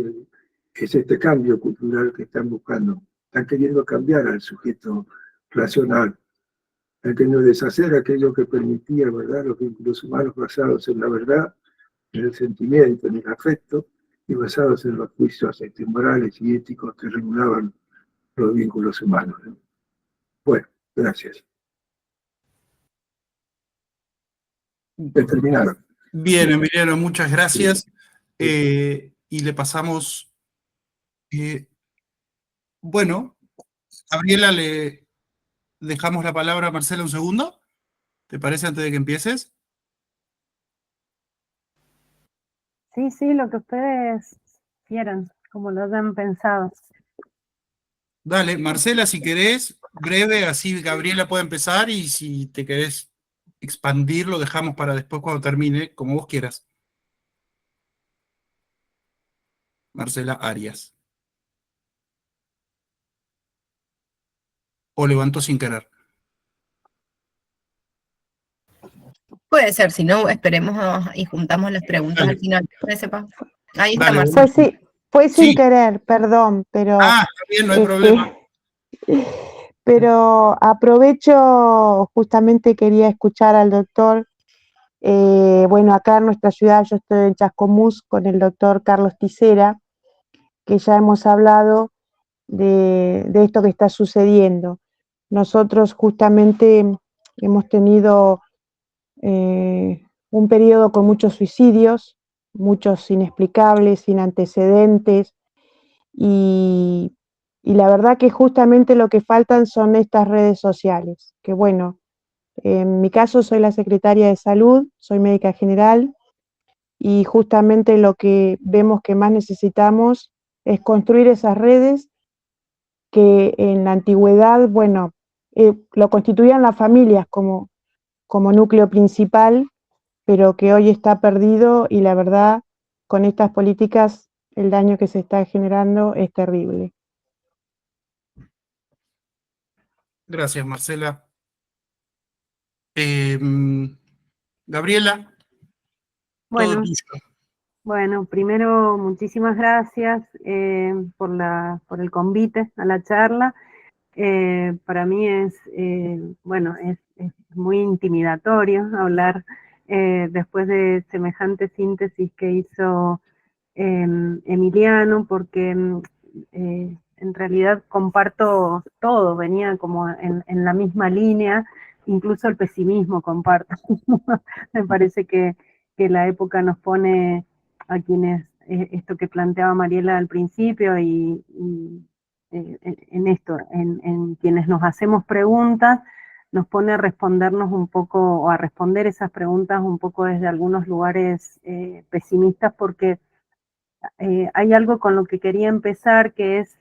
este cambio cultural que están buscando. Están queriendo cambiar al sujeto racional, están queriendo deshacer aquello que permitía, ¿verdad?, los vínculos humanos basados en la verdad, en el sentimiento, en el afecto, y basados en los juicios morales y éticos que regulaban los vínculos humanos, ¿no? Bueno, gracias. Terminaron. Bien, Emiliano, muchas gracias. Y le pasamos, bueno, Gabriela, le dejamos la palabra a Marcela un segundo. ¿Te parece antes de que empieces? Sí, sí, lo que ustedes quieran, como lo hayan pensado. Dale, Marcela, si querés, breve, así Gabriela puede empezar, y si te querés expandir, lo dejamos para después cuando termine, como vos quieras. Marcela Arias. O levantó sin querer. Puede ser, si no, esperemos y juntamos las preguntas Dale. al final. Ahí está Dale, Marcela. Fue sin Sí. querer, perdón, pero Ah, está bien, no hay problema. pero aprovecho, justamente quería escuchar al doctor. Bueno, acá en nuestra ciudad, yo estoy en Chascomús con el doctor Carlos Tisera, que ya hemos hablado de esto que está sucediendo. Nosotros justamente hemos tenido un periodo con muchos suicidios, muchos inexplicables, sin antecedentes, y la verdad que justamente lo que faltan son estas redes sociales, que bueno, en mi caso soy la secretaria de salud, soy médica general, y justamente lo que vemos que más necesitamos es construir esas redes que en la antigüedad, bueno, lo constituían las familias como núcleo principal, pero que hoy está perdido, y la verdad, con estas políticas, el daño que se está generando es terrible. Gracias, Marcela. Gabriela, todo Bueno, tuyo. bueno, primero muchísimas gracias por el convite a la charla. Para mí bueno, es muy intimidatorio hablar después de semejante síntesis que hizo Emiliano, porque en realidad comparto todo, venía como en la misma línea, incluso el pesimismo comparto. Me parece que la época nos pone a quienes, esto que planteaba Mariela al principio, y en esto, en quienes nos hacemos preguntas, nos pone a respondernos un poco, o a responder esas preguntas un poco desde algunos lugares pesimistas, porque hay algo con lo que quería empezar, que es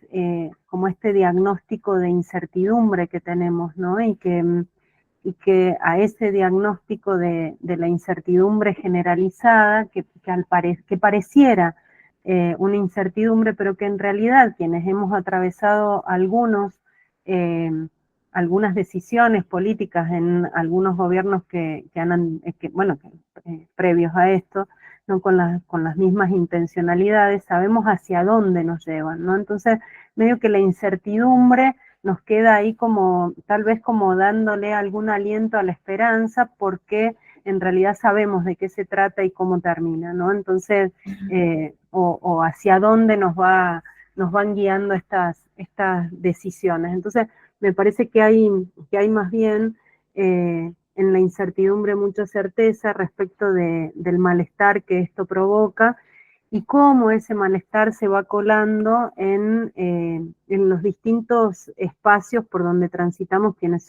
como este diagnóstico de incertidumbre que tenemos, ¿no? Y que a ese diagnóstico de la incertidumbre generalizada, que pareciera una incertidumbre, pero que en realidad quienes hemos atravesado algunas decisiones políticas en algunos gobiernos previos a esto, ¿no? Con las mismas intencionalidades, sabemos hacia dónde nos llevan, ¿no? Entonces, medio que la incertidumbre nos queda ahí como, tal vez como dándole algún aliento a la esperanza, porque en realidad sabemos de qué se trata y cómo termina, ¿no? Entonces, o hacia dónde nos van guiando estas decisiones. Entonces, me parece que hay más bien en la incertidumbre mucha certeza respecto del malestar que esto provoca, y cómo ese malestar se va colando en los distintos espacios por donde transitamos quienes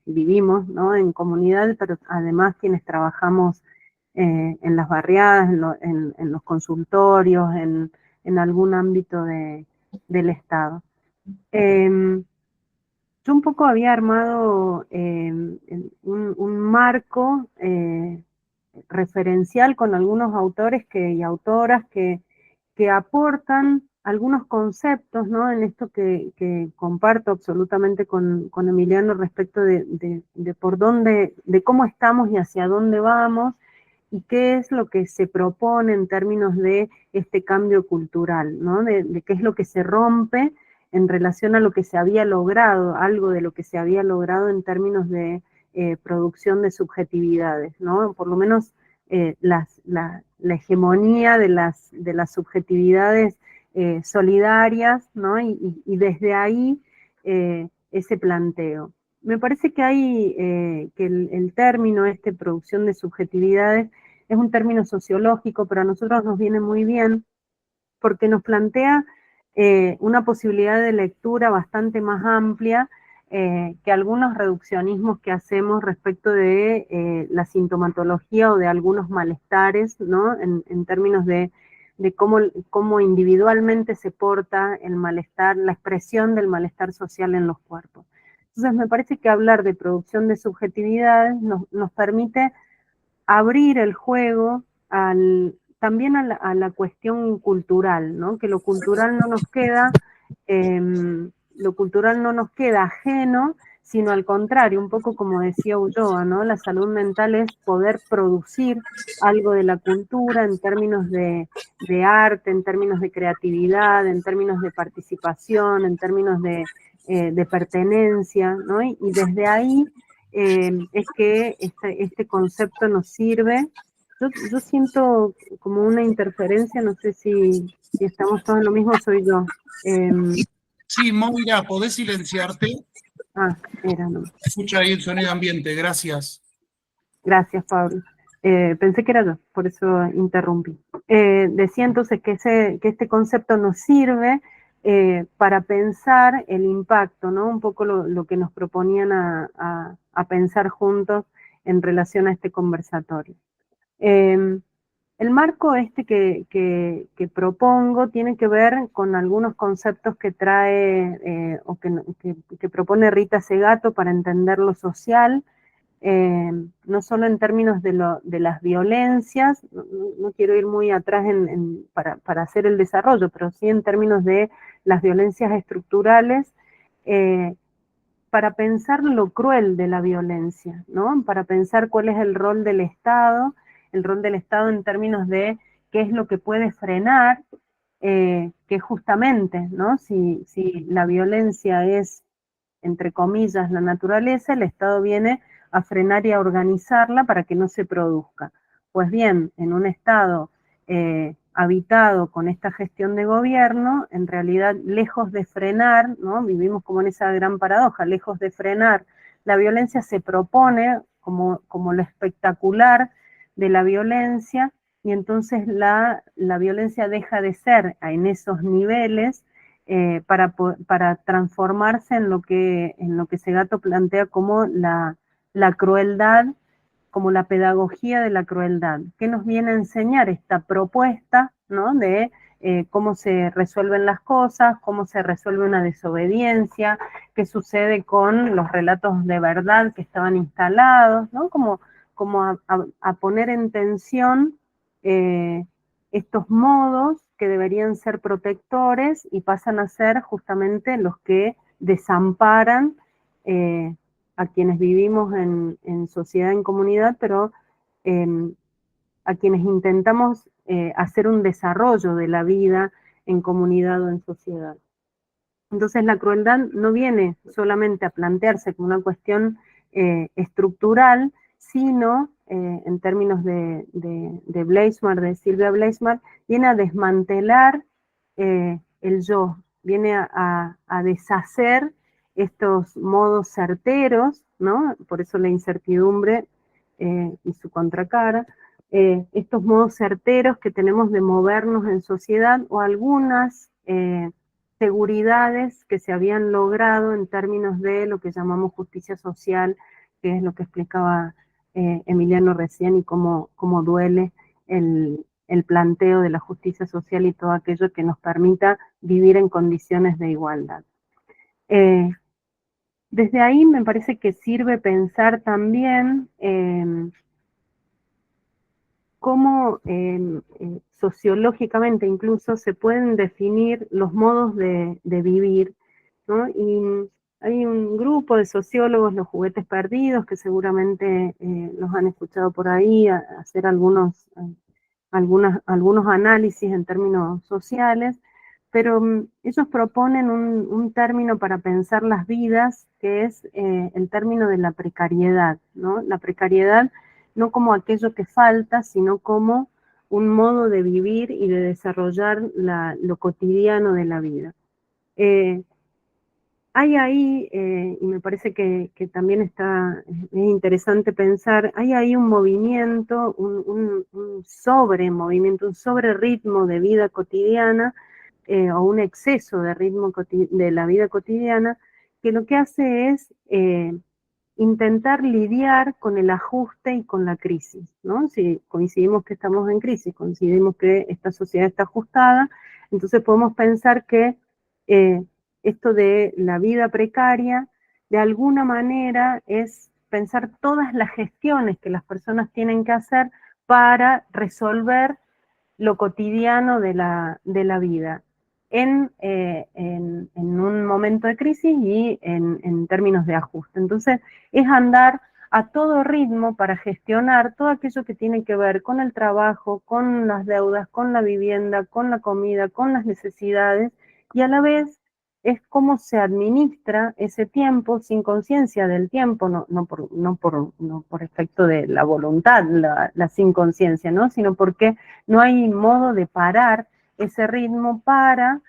vivimos, ¿no? En comunidad, pero además quienes trabajamos en las barriadas, en los consultorios, en algún ámbito del Estado. Yo un poco había armado un marco referencial con algunos autores y autoras que aportan algunos conceptos, ¿no? En esto que comparto absolutamente con Emiliano respecto de por dónde, de cómo estamos y hacia dónde vamos, y qué es lo que se propone en términos de este cambio cultural, ¿no? De qué es lo que se rompe en relación a lo que se había logrado, algo de lo que se había logrado en términos de producción de subjetividades, ¿no? Por lo menos la hegemonía de las subjetividades solidarias, ¿no? Y desde ahí ese planteo. Me parece que hay, que el término, producción de subjetividades, es un término sociológico, pero a nosotros nos viene muy bien porque nos plantea una posibilidad de lectura bastante más amplia que algunos reduccionismos que hacemos respecto de la sintomatología o de algunos malestares, ¿no? En términos de cómo individualmente se porta el malestar, la expresión del malestar social en los cuerpos. Entonces me parece que hablar de producción de subjetividades nos permite abrir el juego también a la cuestión cultural, ¿no? Que lo cultural no nos queda ajeno, sino al contrario, un poco como decía Ulloa, ¿no? La salud mental es poder producir algo de la cultura en términos de arte, en términos de creatividad, en términos de participación, en términos de pertenencia, ¿no? Y desde ahí es que este concepto nos sirve. Yo siento como una interferencia, no sé si estamos todos en lo mismo, soy yo. Sí, Moira, ¿podés silenciarte? No. Escucha ahí el sonido ambiente, gracias. Gracias, Pablo. Pensé que era yo, por eso interrumpí. Decía entonces que este concepto nos sirve para pensar el impacto, ¿no? Un poco lo que nos proponían a pensar juntos en relación a este conversatorio. El marco que propongo tiene que ver con algunos conceptos que trae o que propone Rita Segato para entender lo social, no solo en términos de las violencias, no quiero ir muy atrás para hacer el desarrollo, pero sí en términos de las violencias estructurales, para pensar lo cruel de la violencia, ¿no? Para pensar cuál es el rol del Estado en términos de qué es lo que puede frenar, que justamente, ¿no? Si la violencia es, entre comillas, la naturaleza, el Estado viene a frenar y a organizarla para que no se produzca. Pues bien, en un Estado habitado con esta gestión de gobierno, en realidad, lejos de frenar, ¿no? Vivimos como en esa gran paradoja, lejos de frenar, la violencia se propone como lo espectacular de la violencia, y entonces la violencia deja de ser en esos niveles para transformarse en lo que Segato plantea como la crueldad, como la pedagogía de la crueldad. ¿Qué nos viene a enseñar esta propuesta, ¿no? De cómo se resuelven las cosas, cómo se resuelve una desobediencia, qué sucede con los relatos de verdad que estaban instalados, ¿no? Como a poner en tensión estos modos que deberían ser protectores y pasan a ser justamente los que desamparan a quienes vivimos en sociedad, en comunidad, pero a quienes intentamos hacer un desarrollo de la vida en comunidad o en sociedad. Entonces la crueldad no viene solamente a plantearse como una cuestión estructural, sino en términos de Bleismar, de Silvia Bleismar, viene a desmantelar el yo, viene a deshacer estos modos certeros, ¿no? Por eso la incertidumbre y su contracara, estos modos certeros que tenemos de movernos en sociedad, o algunas seguridades que se habían logrado en términos de lo que llamamos justicia social, que es lo que explicaba Emiliano recién, y cómo duele el planteo de la justicia social y todo aquello que nos permita vivir en condiciones de igualdad. Desde ahí me parece que sirve pensar también cómo sociológicamente incluso se pueden definir los modos de vivir, ¿no? Y hay un grupo de sociólogos, los juguetes perdidos, que seguramente los han escuchado por ahí, hacer algunos análisis en términos sociales, pero ellos proponen un término para pensar las vidas, que es el término de la precariedad, ¿no? La precariedad no como aquello que falta, sino como un modo de vivir y de desarrollar lo cotidiano de la vida. Hay ahí, y me parece que también es interesante pensar, hay ahí un movimiento, un movimiento, un sobre ritmo de vida cotidiana, o un exceso de ritmo de la vida cotidiana, que lo que hace es intentar lidiar con el ajuste y con la crisis, ¿no? Si coincidimos que estamos en crisis, coincidimos que esta sociedad está ajustada, entonces podemos pensar que esto de la vida precaria, de alguna manera es pensar todas las gestiones que las personas tienen que hacer para resolver lo cotidiano de la vida en un momento de crisis y en términos de ajuste. Entonces, es andar a todo ritmo para gestionar todo aquello que tiene que ver con el trabajo, con las deudas, con la vivienda, con la comida, con las necesidades, y a la vez es cómo se administra ese tiempo sin conciencia del tiempo, no por efecto de la voluntad, la sin conciencia, ¿no? Sino porque no hay modo de parar ese ritmo para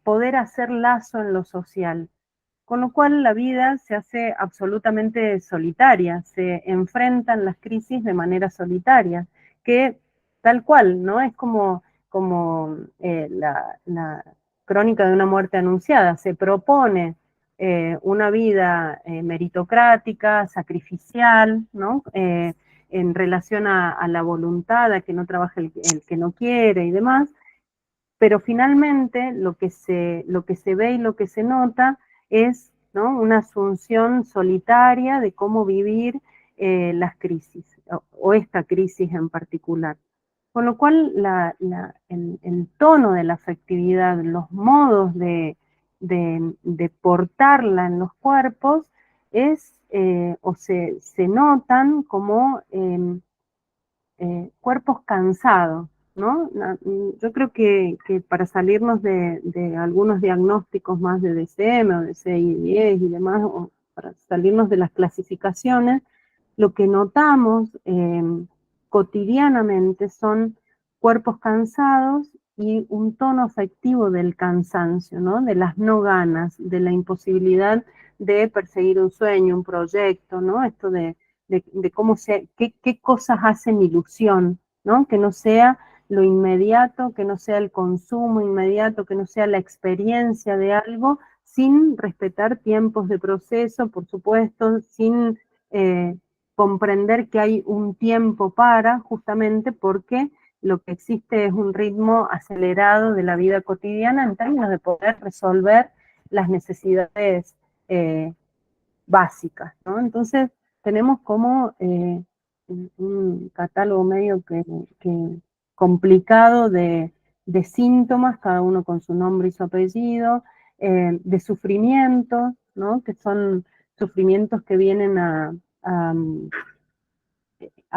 poder hacer lazo en lo social. Con lo cual la vida se hace absolutamente solitaria, se enfrentan las crisis de manera solitaria, que tal cual, ¿no? Es como la crónica de una muerte anunciada, se propone una vida meritocrática, sacrificial, ¿no? En relación a la voluntad, a que no trabaje el que no quiere y demás, pero finalmente lo que se ve y lo que se nota es, ¿no?, una asunción solitaria de cómo vivir las crisis, o esta crisis en particular. Con lo cual el tono de la afectividad, los modos de portarla en los cuerpos se notan como cuerpos cansados, ¿no? Yo creo que para salirnos de algunos diagnósticos más de DCM o de CI-10 y demás, o para salirnos de las clasificaciones, lo que notamos cotidianamente son cuerpos cansados y un tono afectivo del cansancio, ¿no? De las no ganas, de la imposibilidad de perseguir un sueño, un proyecto, ¿no? Esto de cómo qué cosas hacen ilusión, ¿no? Que no sea lo inmediato, que no sea el consumo inmediato, que no sea la experiencia de algo, sin respetar tiempos de proceso, por supuesto, sin comprender que hay un tiempo para, justamente porque lo que existe es un ritmo acelerado de la vida cotidiana en términos de poder resolver las necesidades básicas, ¿no? Entonces, tenemos como un catálogo medio que complicado de síntomas, cada uno con su nombre y su apellido, de sufrimientos, ¿no? Que son sufrimientos que vienen a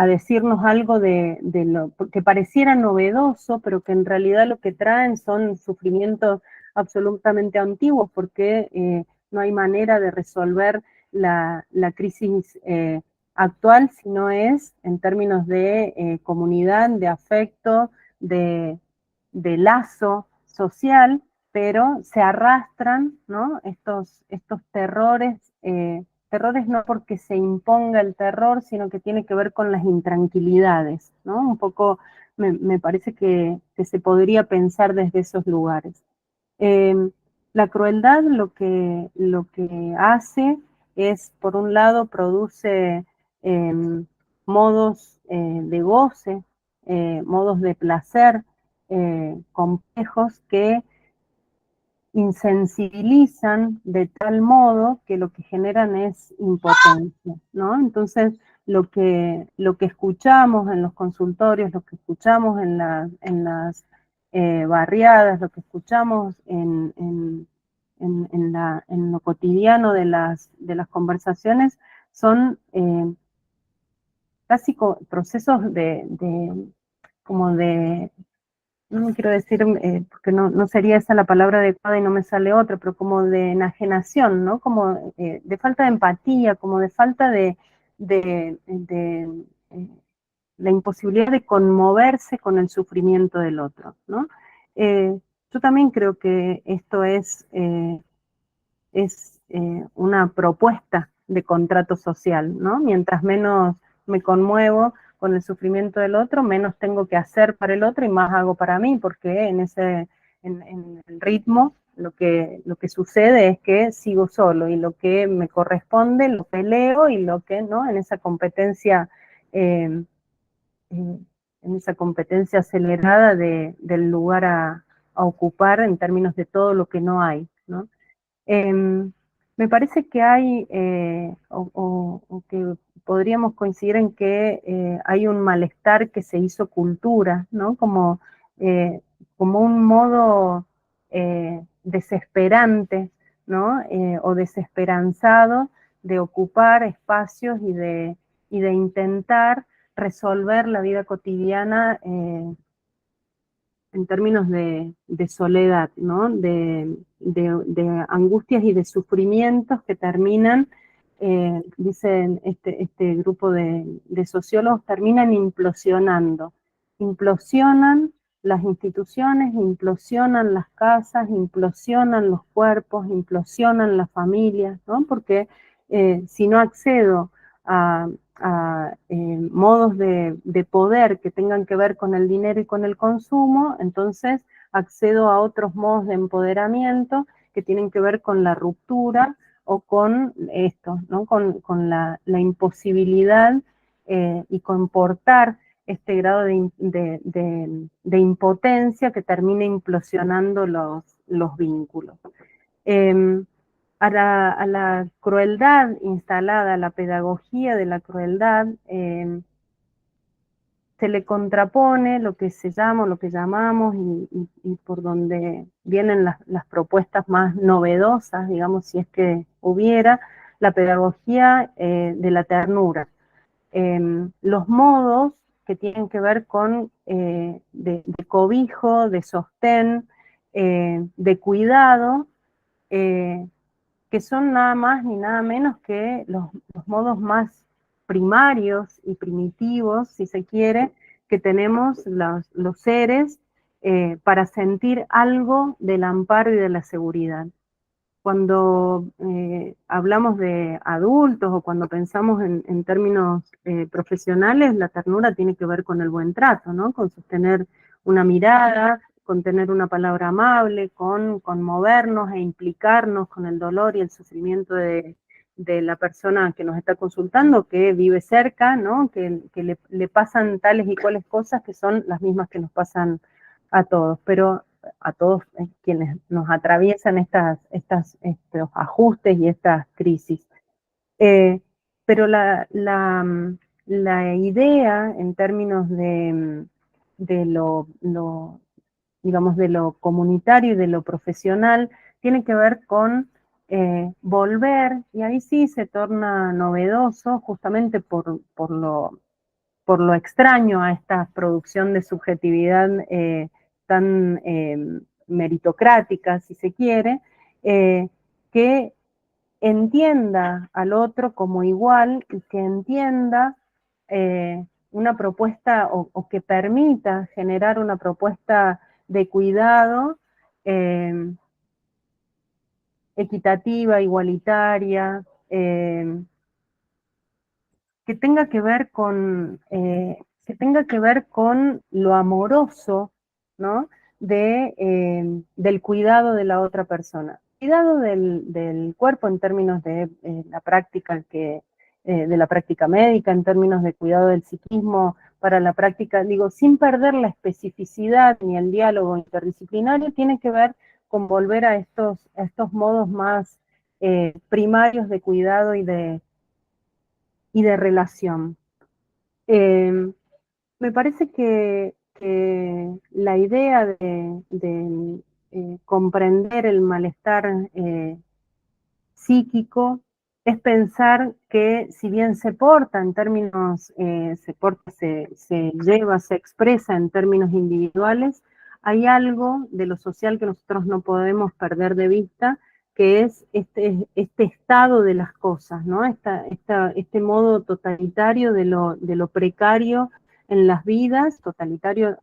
decirnos algo de lo que pareciera novedoso, pero que en realidad lo que traen son sufrimientos absolutamente antiguos, porque no hay manera de resolver la crisis actual si no es en términos de comunidad, de afecto, de lazo social, pero se arrastran, ¿no?, estos terrores, terrores no porque se imponga el terror, sino que tiene que ver con las intranquilidades, ¿no? Un poco me parece que se podría pensar desde esos lugares. La crueldad lo que hace es, por un lado, produce modos de goce, modos de placer complejos que insensibilizan de tal modo que lo que generan es impotencia, ¿no? Entonces, lo que escuchamos en los consultorios, lo que escuchamos en las barriadas, lo que escuchamos en lo cotidiano de las conversaciones son casi procesos como de, no quiero decir, porque no sería esa la palabra adecuada y no me sale otra, pero como de enajenación, ¿no? Como de falta de empatía, como de falta de la imposibilidad de conmoverse con el sufrimiento del otro, ¿no? Yo también creo que esto es una propuesta de contrato social, ¿no? Mientras menos me conmuevo con el sufrimiento del otro, menos tengo que hacer para el otro y más hago para mí, porque en el ritmo lo que sucede es que sigo solo y lo que me corresponde lo peleo y lo que no, en esa competencia acelerada del lugar a ocupar en términos de todo lo que no hay, ¿no? Me parece que hay, o que podríamos coincidir en que hay un malestar que se hizo cultura, ¿no? Como un modo desesperante, ¿no? O desesperanzado de ocupar espacios y de intentar resolver la vida cotidiana en términos de soledad, ¿no? De angustias y de sufrimientos que terminan, dicen este grupo de sociólogos, terminan implosionando. Implosionan las instituciones, implosionan las casas, implosionan los cuerpos, implosionan las familias, ¿no? Porque si no accedo a modos de poder que tengan que ver con el dinero y con el consumo, entonces accedo a otros modos de empoderamiento que tienen que ver con la ruptura o con esto, ¿no? Con la imposibilidad y comportar este grado de impotencia que termina implosionando los vínculos. A la crueldad instalada, a la pedagogía de la crueldad, se le contrapone lo que se llama, lo que llamamos, y por donde vienen las propuestas más novedosas, digamos, si es que hubiera, la pedagogía de la ternura. Los modos que tienen que ver con de cobijo, de sostén, de cuidado, que son nada más ni nada menos que los modos más primarios y primitivos, si se quiere, que tenemos los seres para sentir algo del amparo y de la seguridad. Cuando hablamos de adultos o cuando pensamos en términos profesionales, la ternura tiene que ver con el buen trato, ¿no? Con sostener una mirada, con tener una palabra amable, con conmovernos e implicarnos con el dolor y el sufrimiento de la persona que nos está consultando, que vive cerca, ¿no? Que le pasan tales y cuales cosas que son las mismas que nos pasan a todos, pero a todos quienes nos atraviesan estos ajustes y estas crisis. Pero la idea en términos de lo digamos, de lo comunitario y de lo profesional, tiene que ver con volver, y ahí sí se torna novedoso, justamente por lo extraño a esta producción de subjetividad tan meritocrática, si se quiere, que entienda al otro como igual y que entienda una propuesta o que permita generar una propuesta de cuidado equitativa, igualitaria, que tenga que ver con lo amoroso, ¿no? Del cuidado de la otra persona. Cuidado del cuerpo en términos de la práctica de la práctica médica, en términos de cuidado del psiquismo, para la práctica, digo, sin perder la especificidad ni el diálogo interdisciplinario, tiene que ver con volver a estos modos más primarios de cuidado y de relación. Me parece que la idea de comprender el malestar psíquico es pensar que si bien se porta en términos, se lleva, se expresa en términos individuales, hay algo de lo social que nosotros no podemos perder de vista, que es este estado de las cosas, ¿no? Este modo totalitario de lo precario en las vidas, totalitario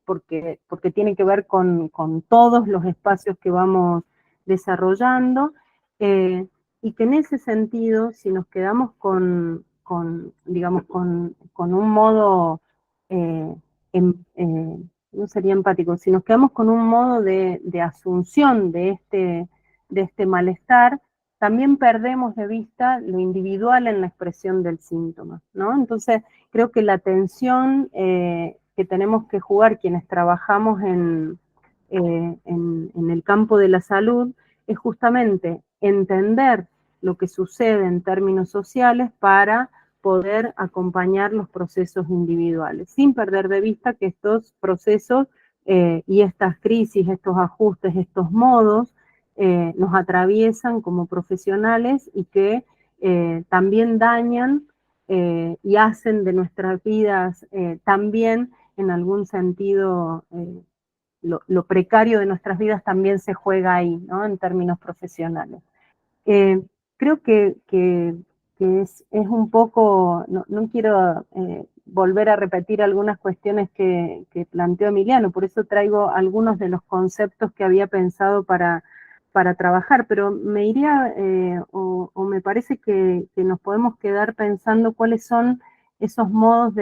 porque tiene que ver con todos los espacios que vamos desarrollando, y que en ese sentido, si nos quedamos digamos, con un modo, no sería empático, si nos quedamos con un modo de asunción de este malestar, también perdemos de vista lo individual en la expresión del síntoma, ¿no? Entonces, creo que la tensión que tenemos que jugar quienes trabajamos en el campo de la salud es justamente entender lo que sucede en términos sociales para poder acompañar los procesos individuales, sin perder de vista que estos procesos y estas crisis, estos ajustes, estos modos, nos atraviesan como profesionales y que también dañan y hacen de nuestras vidas también, en algún sentido, lo precario de nuestras vidas también se juega ahí, ¿no? En términos profesionales. Creo que es un poco, no quiero volver a repetir algunas cuestiones que planteó Emiliano, por eso traigo algunos de los conceptos que había pensado para trabajar, pero me iría, o me parece que nos podemos quedar pensando cuáles son esos modos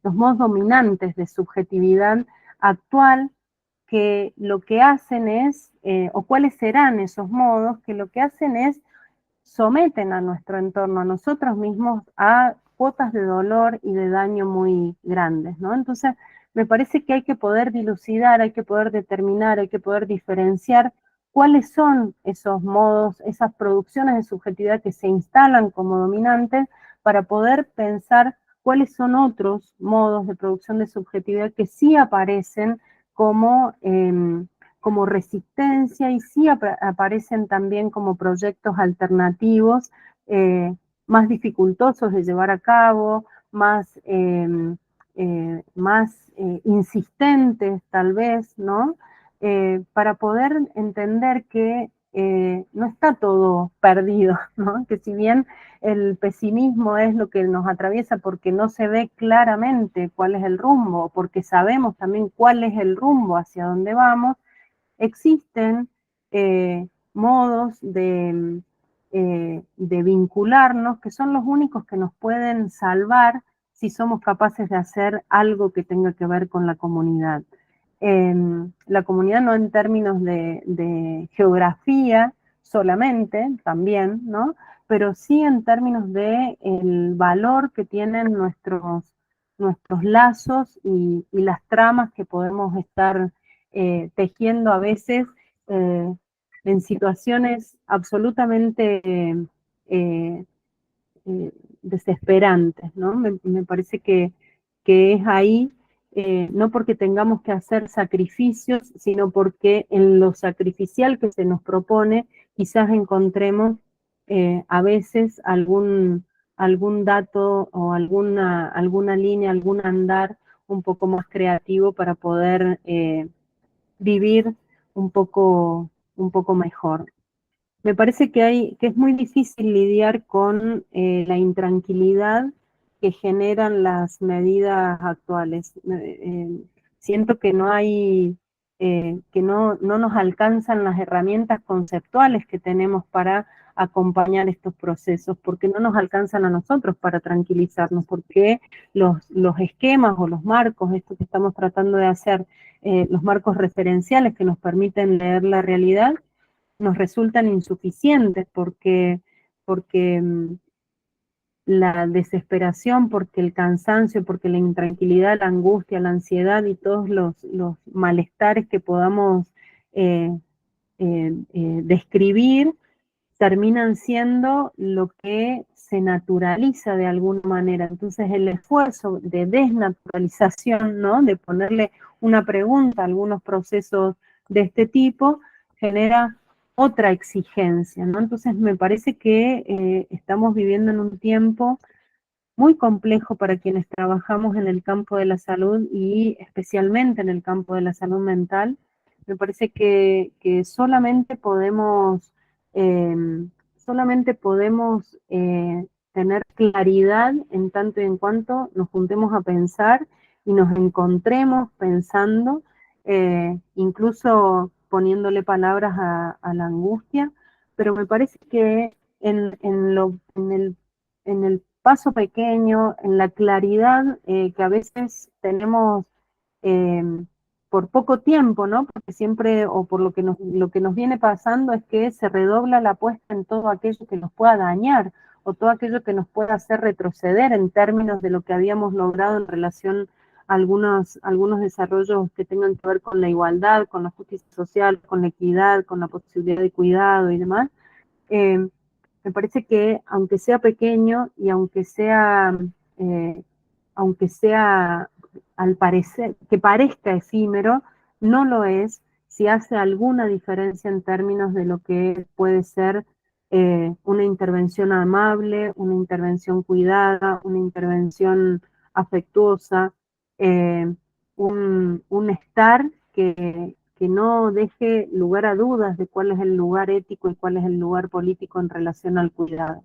los modos dominantes de subjetividad actual, que lo que hacen es, o cuáles serán esos modos, que lo que hacen es someten a nuestro entorno, a nosotros mismos, a cuotas de dolor y de daño muy grandes, ¿no? Entonces, me parece que hay que poder dilucidar, hay que poder determinar, hay que poder diferenciar cuáles son esos modos, esas producciones de subjetividad que se instalan como dominantes para poder pensar cuáles son otros modos de producción de subjetividad que sí aparecen como resistencia y sí aparecen también como proyectos alternativos más dificultosos de llevar a cabo, más insistentes tal vez, ¿no? Para poder entender que no está todo perdido, ¿no? Que si bien el pesimismo es lo que nos atraviesa porque no se ve claramente cuál es el rumbo, porque sabemos también cuál es el rumbo hacia dónde vamos, existen modos de vincularnos que son los únicos que nos pueden salvar si somos capaces de hacer algo que tenga que ver con la comunidad. La comunidad no en términos de geografía solamente, también, ¿no? Pero sí en términos de el valor que tienen nuestros lazos y las tramas que podemos estar tejiendo a veces en situaciones absolutamente desesperantes, ¿no? Me parece que es ahí, no porque tengamos que hacer sacrificios, sino porque en lo sacrificial que se nos propone, quizás encontremos a veces algún dato o alguna línea, algún andar un poco más creativo para poder vivir un poco mejor. Me parece que es muy difícil lidiar con la intranquilidad que generan las medidas actuales. Siento que no hay, que no nos alcanzan las herramientas conceptuales que tenemos para acompañar estos procesos, porque no nos alcanzan a nosotros para tranquilizarnos, porque los esquemas o los marcos, esto que estamos tratando de hacer, los marcos referenciales que nos permiten leer la realidad, nos resultan insuficientes porque la desesperación, porque el cansancio, porque la intranquilidad, la angustia, la ansiedad y todos los malestares que podamos describir, terminan siendo lo que se naturaliza de alguna manera. Entonces el esfuerzo de desnaturalización, ¿no?, de ponerle una pregunta a algunos procesos de este tipo, genera otra exigencia, ¿no? Entonces me parece que estamos viviendo en un tiempo muy complejo para quienes trabajamos en el campo de la salud y especialmente en el campo de la salud mental. Me parece que solamente podemos tener claridad en tanto y en cuanto nos juntemos a pensar y nos encontremos pensando, incluso poniéndole palabras a la angustia, pero me parece que en el paso pequeño, en la claridad que a veces tenemos por poco tiempo, ¿no? Porque siempre, o por lo que nos viene pasando es que se redobla la apuesta en todo aquello que nos pueda dañar, o todo aquello que nos pueda hacer retroceder en términos de lo que habíamos logrado en relación a algunos desarrollos que tengan que ver con la igualdad, con la justicia social, con la equidad, con la posibilidad de cuidado y demás. Me parece que aunque sea pequeño y aunque sea al parecer, que parezca efímero, no lo es si hace alguna diferencia en términos de lo que puede ser una intervención amable, una intervención cuidada, una intervención afectuosa, un estar que no deje lugar a dudas de cuál es el lugar ético y cuál es el lugar político en relación al cuidado.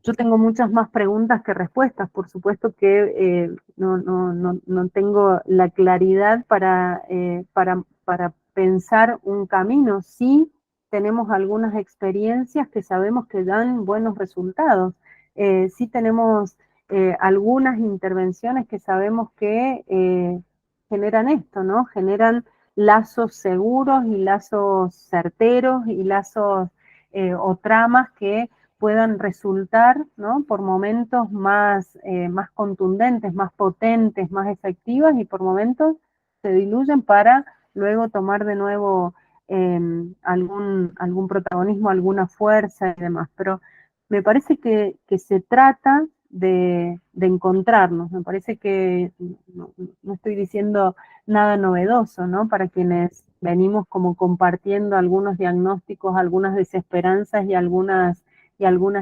Yo tengo muchas más preguntas que respuestas, por supuesto que no tengo la claridad para pensar un camino. Sí tenemos algunas experiencias que sabemos que dan buenos resultados, sí tenemos algunas intervenciones que sabemos que generan esto, ¿no? Generan lazos seguros y lazos certeros y lazos o tramas que puedan resultar, ¿no?, por momentos más contundentes, más potentes, más efectivas, y por momentos se diluyen para luego tomar de nuevo algún protagonismo, alguna fuerza y demás. Pero me parece que se trata de encontrarnos. Me parece que no estoy diciendo nada novedoso, ¿no?, para quienes venimos como compartiendo algunos diagnósticos, algunas desesperanzas y algunas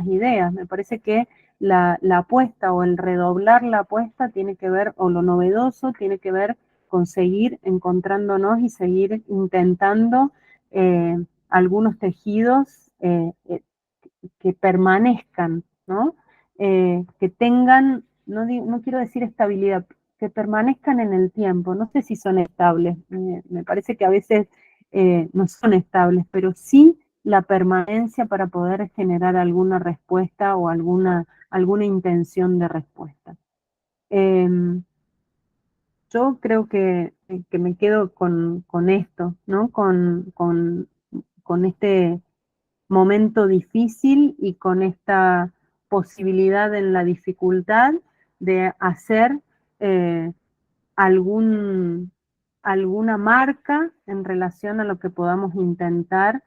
ideas. Me parece que la apuesta o el redoblar la apuesta tiene que ver, o lo novedoso tiene que ver con seguir encontrándonos y seguir intentando algunos tejidos que permanezcan, ¿no? Que tengan, no quiero decir estabilidad, que permanezcan en el tiempo. No sé si son estables, me parece que a veces no son estables, pero sí la permanencia para poder generar alguna respuesta o alguna intención de respuesta. Yo creo que me quedo con esto, ¿no? Con este momento difícil y con esta posibilidad en la dificultad de hacer alguna marca en relación a lo que podamos intentar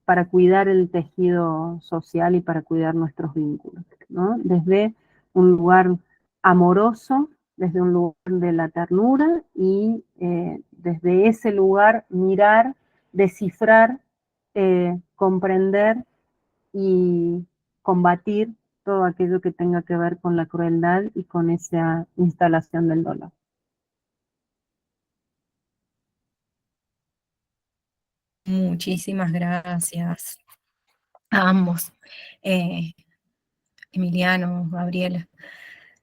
para cuidar el tejido social y para cuidar nuestros vínculos, ¿no? Desde un lugar amoroso, desde un lugar de la ternura y desde ese lugar mirar, descifrar, comprender y combatir todo aquello que tenga que ver con la crueldad y con esa instalación del dolor. Muchísimas gracias a ambos, Emiliano, Gabriela.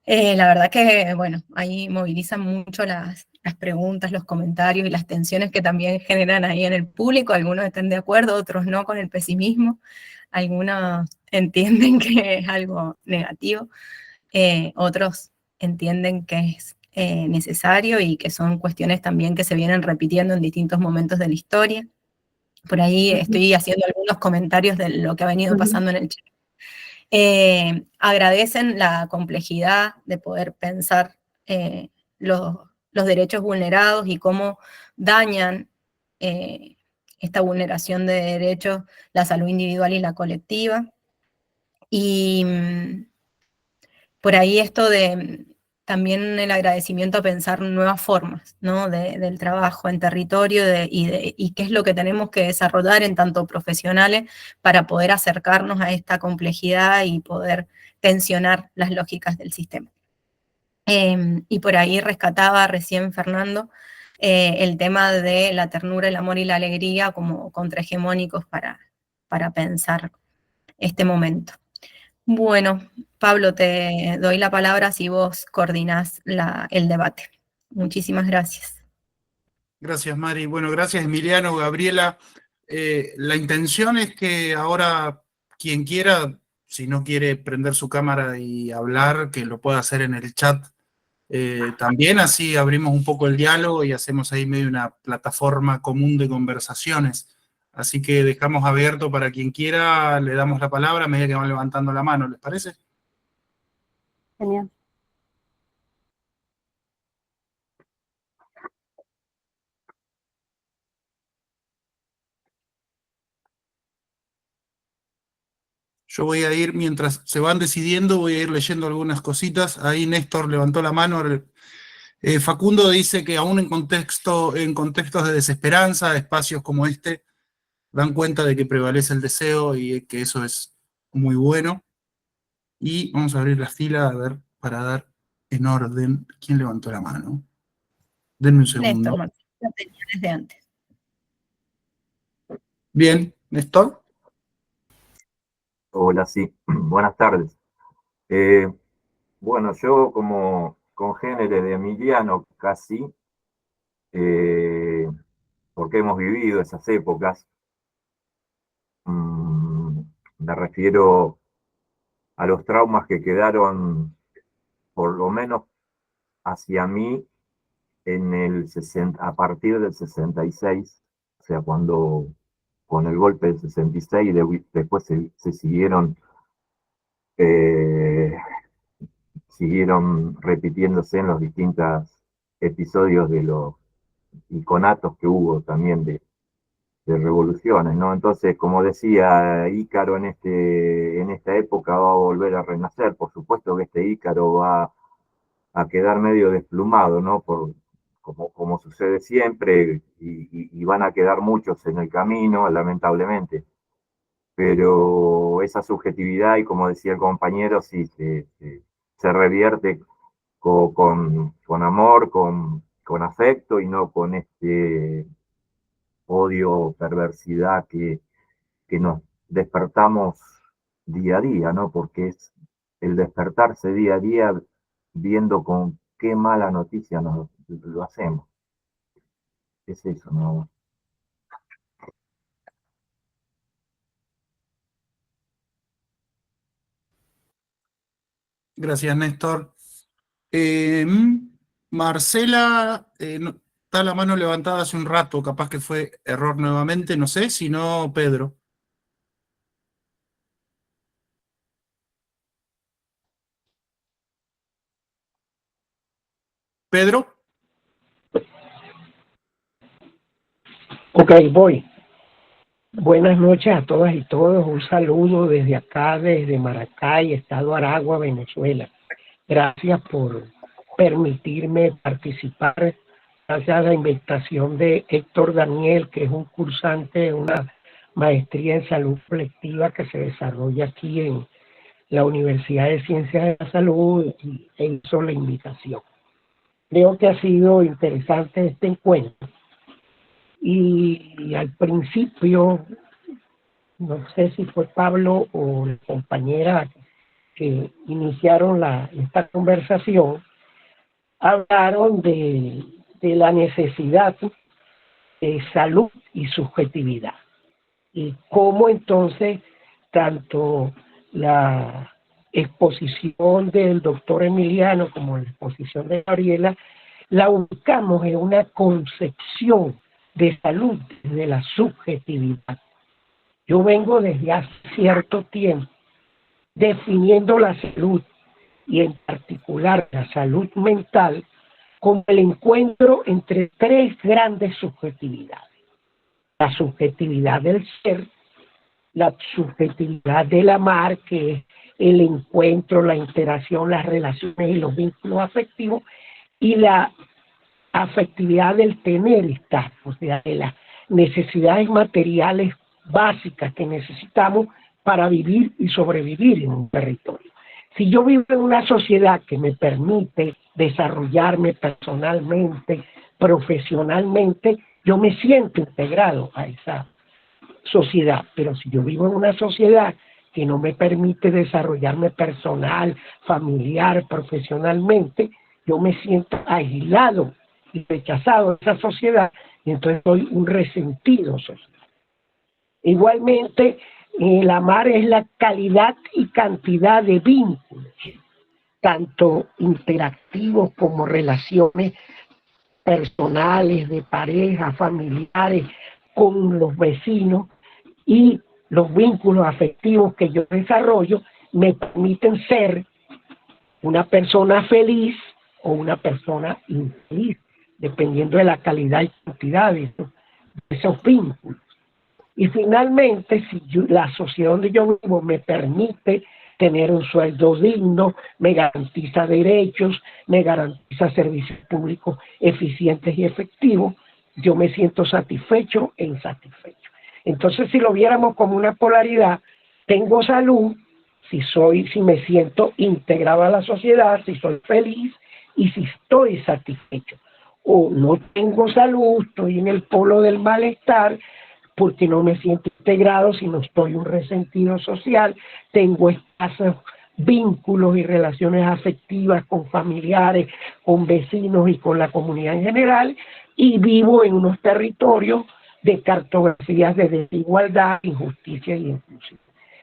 La verdad que, bueno, ahí movilizan mucho las preguntas, los comentarios y las tensiones que también generan ahí en el público. Algunos están de acuerdo, otros no con el pesimismo. Algunos entienden que es algo negativo. Otros entienden que es necesario y que son cuestiones también que se vienen repitiendo en distintos momentos de la historia. Por ahí estoy haciendo algunos comentarios de lo que ha venido pasando en el chat. Agradecen la complejidad de poder pensar los derechos vulnerados y cómo dañan esta vulneración de derechos la salud individual y la colectiva. Y por ahí esto de también el agradecimiento a pensar nuevas formas, ¿no? del trabajo en territorio y qué es lo que tenemos que desarrollar en tanto profesionales para poder acercarnos a esta complejidad y poder tensionar las lógicas del sistema. Y por ahí rescataba recién Fernando el tema de la ternura, el amor y la alegría como contrahegemónicos para pensar este momento. Bueno, Pablo, te doy la palabra si vos coordinás el debate. Muchísimas gracias. Gracias, Mari. Bueno, gracias, Emiliano, Gabriela. La intención es que ahora quien quiera, si no quiere prender su cámara y hablar, que lo pueda hacer en el chat también, así abrimos un poco el diálogo y hacemos ahí medio una plataforma común de conversaciones. Así que dejamos abierto para quien quiera, le damos la palabra a medida que van levantando la mano, ¿les parece? Genial. Yo voy a ir, mientras se van decidiendo, voy a ir leyendo algunas cositas. Ahí Néstor levantó la mano. Facundo dice que aún en contextos de desesperanza, espacios como este, dan cuenta de que prevalece el deseo y que eso es muy bueno. Y vamos a abrir la fila, a ver, para dar en orden. ¿Quién levantó la mano? Denme un segundo. Néstor, Martín, la tenía desde antes. Bien, Néstor. Hola, sí. Buenas tardes. Bueno, yo como congénere de Emiliano casi, porque hemos vivido esas épocas, me refiero a los traumas que quedaron, por lo menos hacia mí, a partir del 66, o sea, cuando con el golpe del 66, después se siguieron repitiéndose en los distintos episodios de los iconatos que hubo también de revoluciones, ¿no? Entonces, como decía, Ícaro en esta época va a volver a renacer. Por supuesto que este Ícaro va a quedar medio desplumado, ¿no? Como sucede siempre, y van a quedar muchos en el camino, lamentablemente. Pero esa subjetividad, y como decía el compañero, sí se revierte con amor, con afecto, y no con este odio o perversidad que nos despertamos día a día, ¿no? Porque es el despertarse día a día viendo con qué mala noticia lo hacemos. Es eso, ¿no? Gracias, Néstor. Marcela, está la mano levantada hace un rato, capaz que fue error nuevamente, no sé, si no, Pedro. ¿Pedro? Ok, voy. Buenas noches a todas y todos. Un saludo desde acá, desde Maracay, Estado Aragua, Venezuela. Gracias por permitirme participar. Gracias a la invitación de Héctor Daniel, que es un cursante de una maestría en salud colectiva que se desarrolla aquí en la Universidad de Ciencias de la Salud, e hizo la invitación. Creo que ha sido interesante este encuentro. Y al principio, no sé si fue Pablo o la compañera que iniciaron esta conversación, hablaron de la necesidad de salud y subjetividad. Y cómo entonces tanto la exposición del doctor Emiliano como la exposición de Gabriela la ubicamos en una concepción de salud desde la subjetividad. Yo vengo desde hace cierto tiempo definiendo la salud, y en particular la salud mental, como el encuentro entre tres grandes subjetividades. La subjetividad del ser, la subjetividad del amar, que es el encuentro, la interacción, las relaciones y los vínculos afectivos, y la afectividad del tener estatus, o sea, de las necesidades materiales básicas que necesitamos para vivir y sobrevivir en un territorio. Si yo vivo en una sociedad que me permite desarrollarme personalmente, profesionalmente, yo me siento integrado a esa sociedad. Pero si yo vivo en una sociedad que no me permite desarrollarme personal, familiar, profesionalmente, yo me siento aislado y rechazado de esa sociedad, y entonces soy un resentido social. Igualmente, el amar es la calidad y cantidad de vínculos, tanto interactivos como relaciones personales, de pareja, familiares, con los vecinos, y los vínculos afectivos que yo desarrollo me permiten ser una persona feliz o una persona infeliz, dependiendo de la calidad y cantidad de esos vínculos. Y finalmente, si la sociedad donde yo vivo me permite tener un sueldo digno, me garantiza derechos, me garantiza servicios públicos eficientes y efectivos, yo me siento satisfecho e insatisfecho. Entonces, si lo viéramos como una polaridad, tengo salud si me siento integrado a la sociedad, si soy feliz y si estoy satisfecho. O no tengo salud, estoy en el polo del malestar porque no me siento integrado, si no estoy un resentido social, tengo escasos vínculos y relaciones afectivas con familiares, con vecinos y con la comunidad en general, y vivo en unos territorios de cartografías de desigualdad, injusticia y inclusión.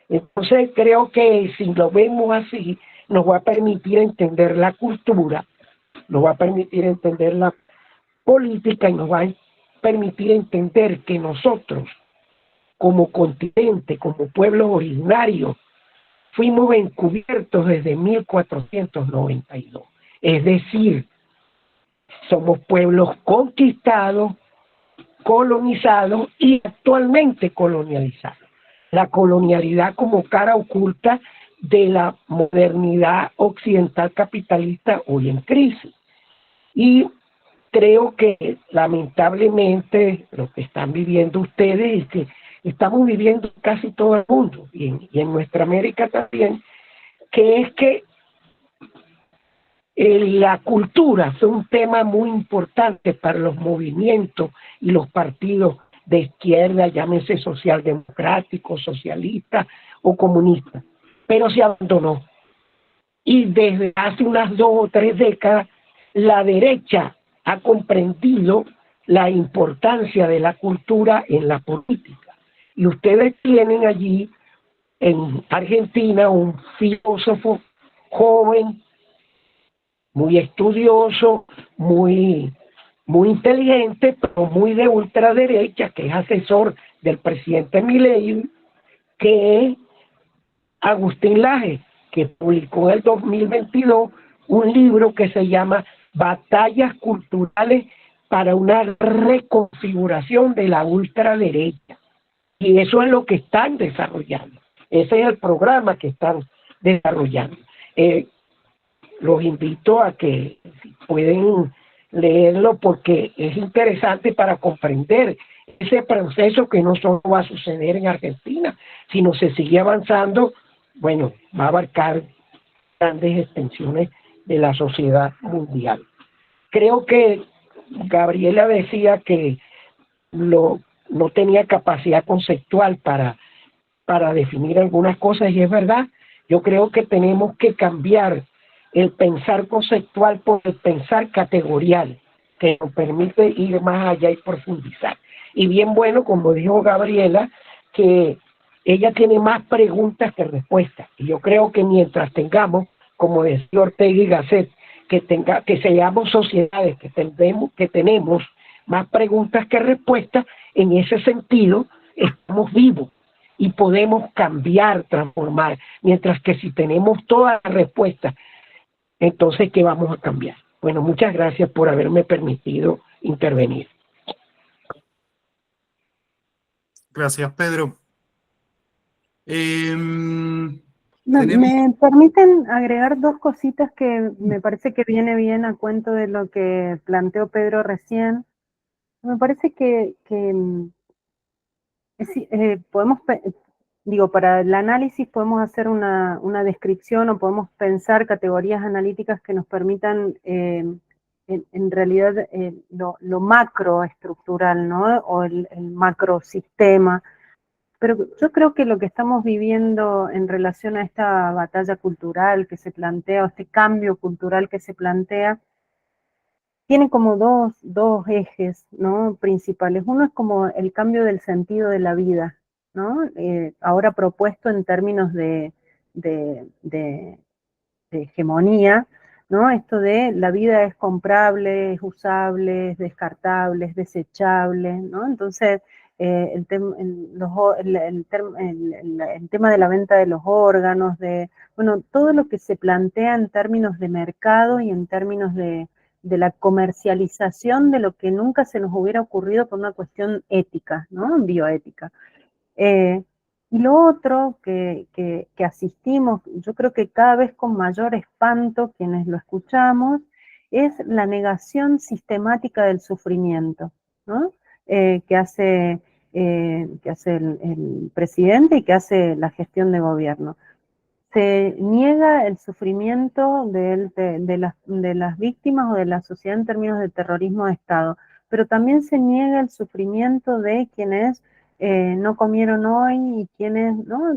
Entonces creo que si lo vemos así, nos va a permitir entender la cultura, nos va a permitir entender la política y nos va a permitir entender que nosotros, como continente, como pueblos originarios, fuimos encubiertos desde 1492. Es decir, somos pueblos conquistados, colonizados y actualmente colonializados. La colonialidad como cara oculta de la modernidad occidental capitalista hoy en crisis. Y creo que lamentablemente lo que están viviendo ustedes es que estamos viviendo casi todo el mundo y en nuestra América también, que es que la cultura fue un tema muy importante para los movimientos y los partidos de izquierda, llámese socialdemocráticos, socialistas o comunistas, pero se abandonó. Y desde hace unas 2 o 3 décadas, la derecha ha comprendido la importancia de la cultura en la política. Y ustedes tienen allí en Argentina un filósofo joven, muy estudioso, muy inteligente, pero muy de ultraderecha, que es asesor del presidente Milei, que es Agustín Laje, que publicó en el 2022 un libro que se llama Batallas Culturales para una reconfiguración de la ultraderecha. Y eso es lo que están desarrollando. Ese es el programa que están desarrollando. Los invito a que si pueden leerlo porque es interesante para comprender ese proceso que no solo va a suceder en Argentina, sino se sigue avanzando, bueno, va a abarcar grandes extensiones de la sociedad mundial. Creo que Gabriela decía que no tenía capacidad conceptual para definir algunas cosas, y es verdad. Yo creo que tenemos que cambiar el pensar conceptual por el pensar categorial, que nos permite ir más allá y profundizar. Y bien bueno, como dijo Gabriela, que ella tiene más preguntas que respuestas. Y yo creo que mientras tengamos, como decía Ortega y Gasset, que seamos sociedades que tenemos más preguntas que respuestas, en ese sentido estamos vivos y podemos cambiar, transformar. Mientras que si tenemos todas las respuestas, entonces, ¿qué vamos a cambiar? Bueno, muchas gracias por haberme permitido intervenir. Gracias, Pedro. ¿Me Tenemos... permiten agregar dos cositas que me parece que viene bien a cuento de lo que planteó Pedro recién? Me parece que podemos, digo, para el análisis podemos hacer una descripción o podemos pensar categorías analíticas que nos permitan, en realidad, lo macroestructural, ¿no? O el macrosistema. Pero yo creo que lo que estamos viviendo en relación a esta batalla cultural que se plantea, o este cambio cultural que se plantea, tiene como dos ejes, ¿no?, principales. Uno es como el cambio del sentido de la vida, ¿no? Ahora propuesto en términos de hegemonía, ¿no? Esto de la vida es comprable, es usable, es descartable, es desechable, ¿no? Entonces, el tema de la venta de los órganos, bueno, todo lo que se plantea en términos de mercado y en términos de la comercialización de lo que nunca se nos hubiera ocurrido por una cuestión ética, ¿no? Bioética. Y lo otro que asistimos, yo creo que cada vez con mayor espanto quienes lo escuchamos, es la negación sistemática del sufrimiento, ¿no? Que hace el presidente y que hace la gestión de gobierno. Se niega el sufrimiento de las víctimas o de la sociedad en términos de terrorismo de Estado, pero también se niega el sufrimiento de quienes no comieron hoy y quienes, ¿no?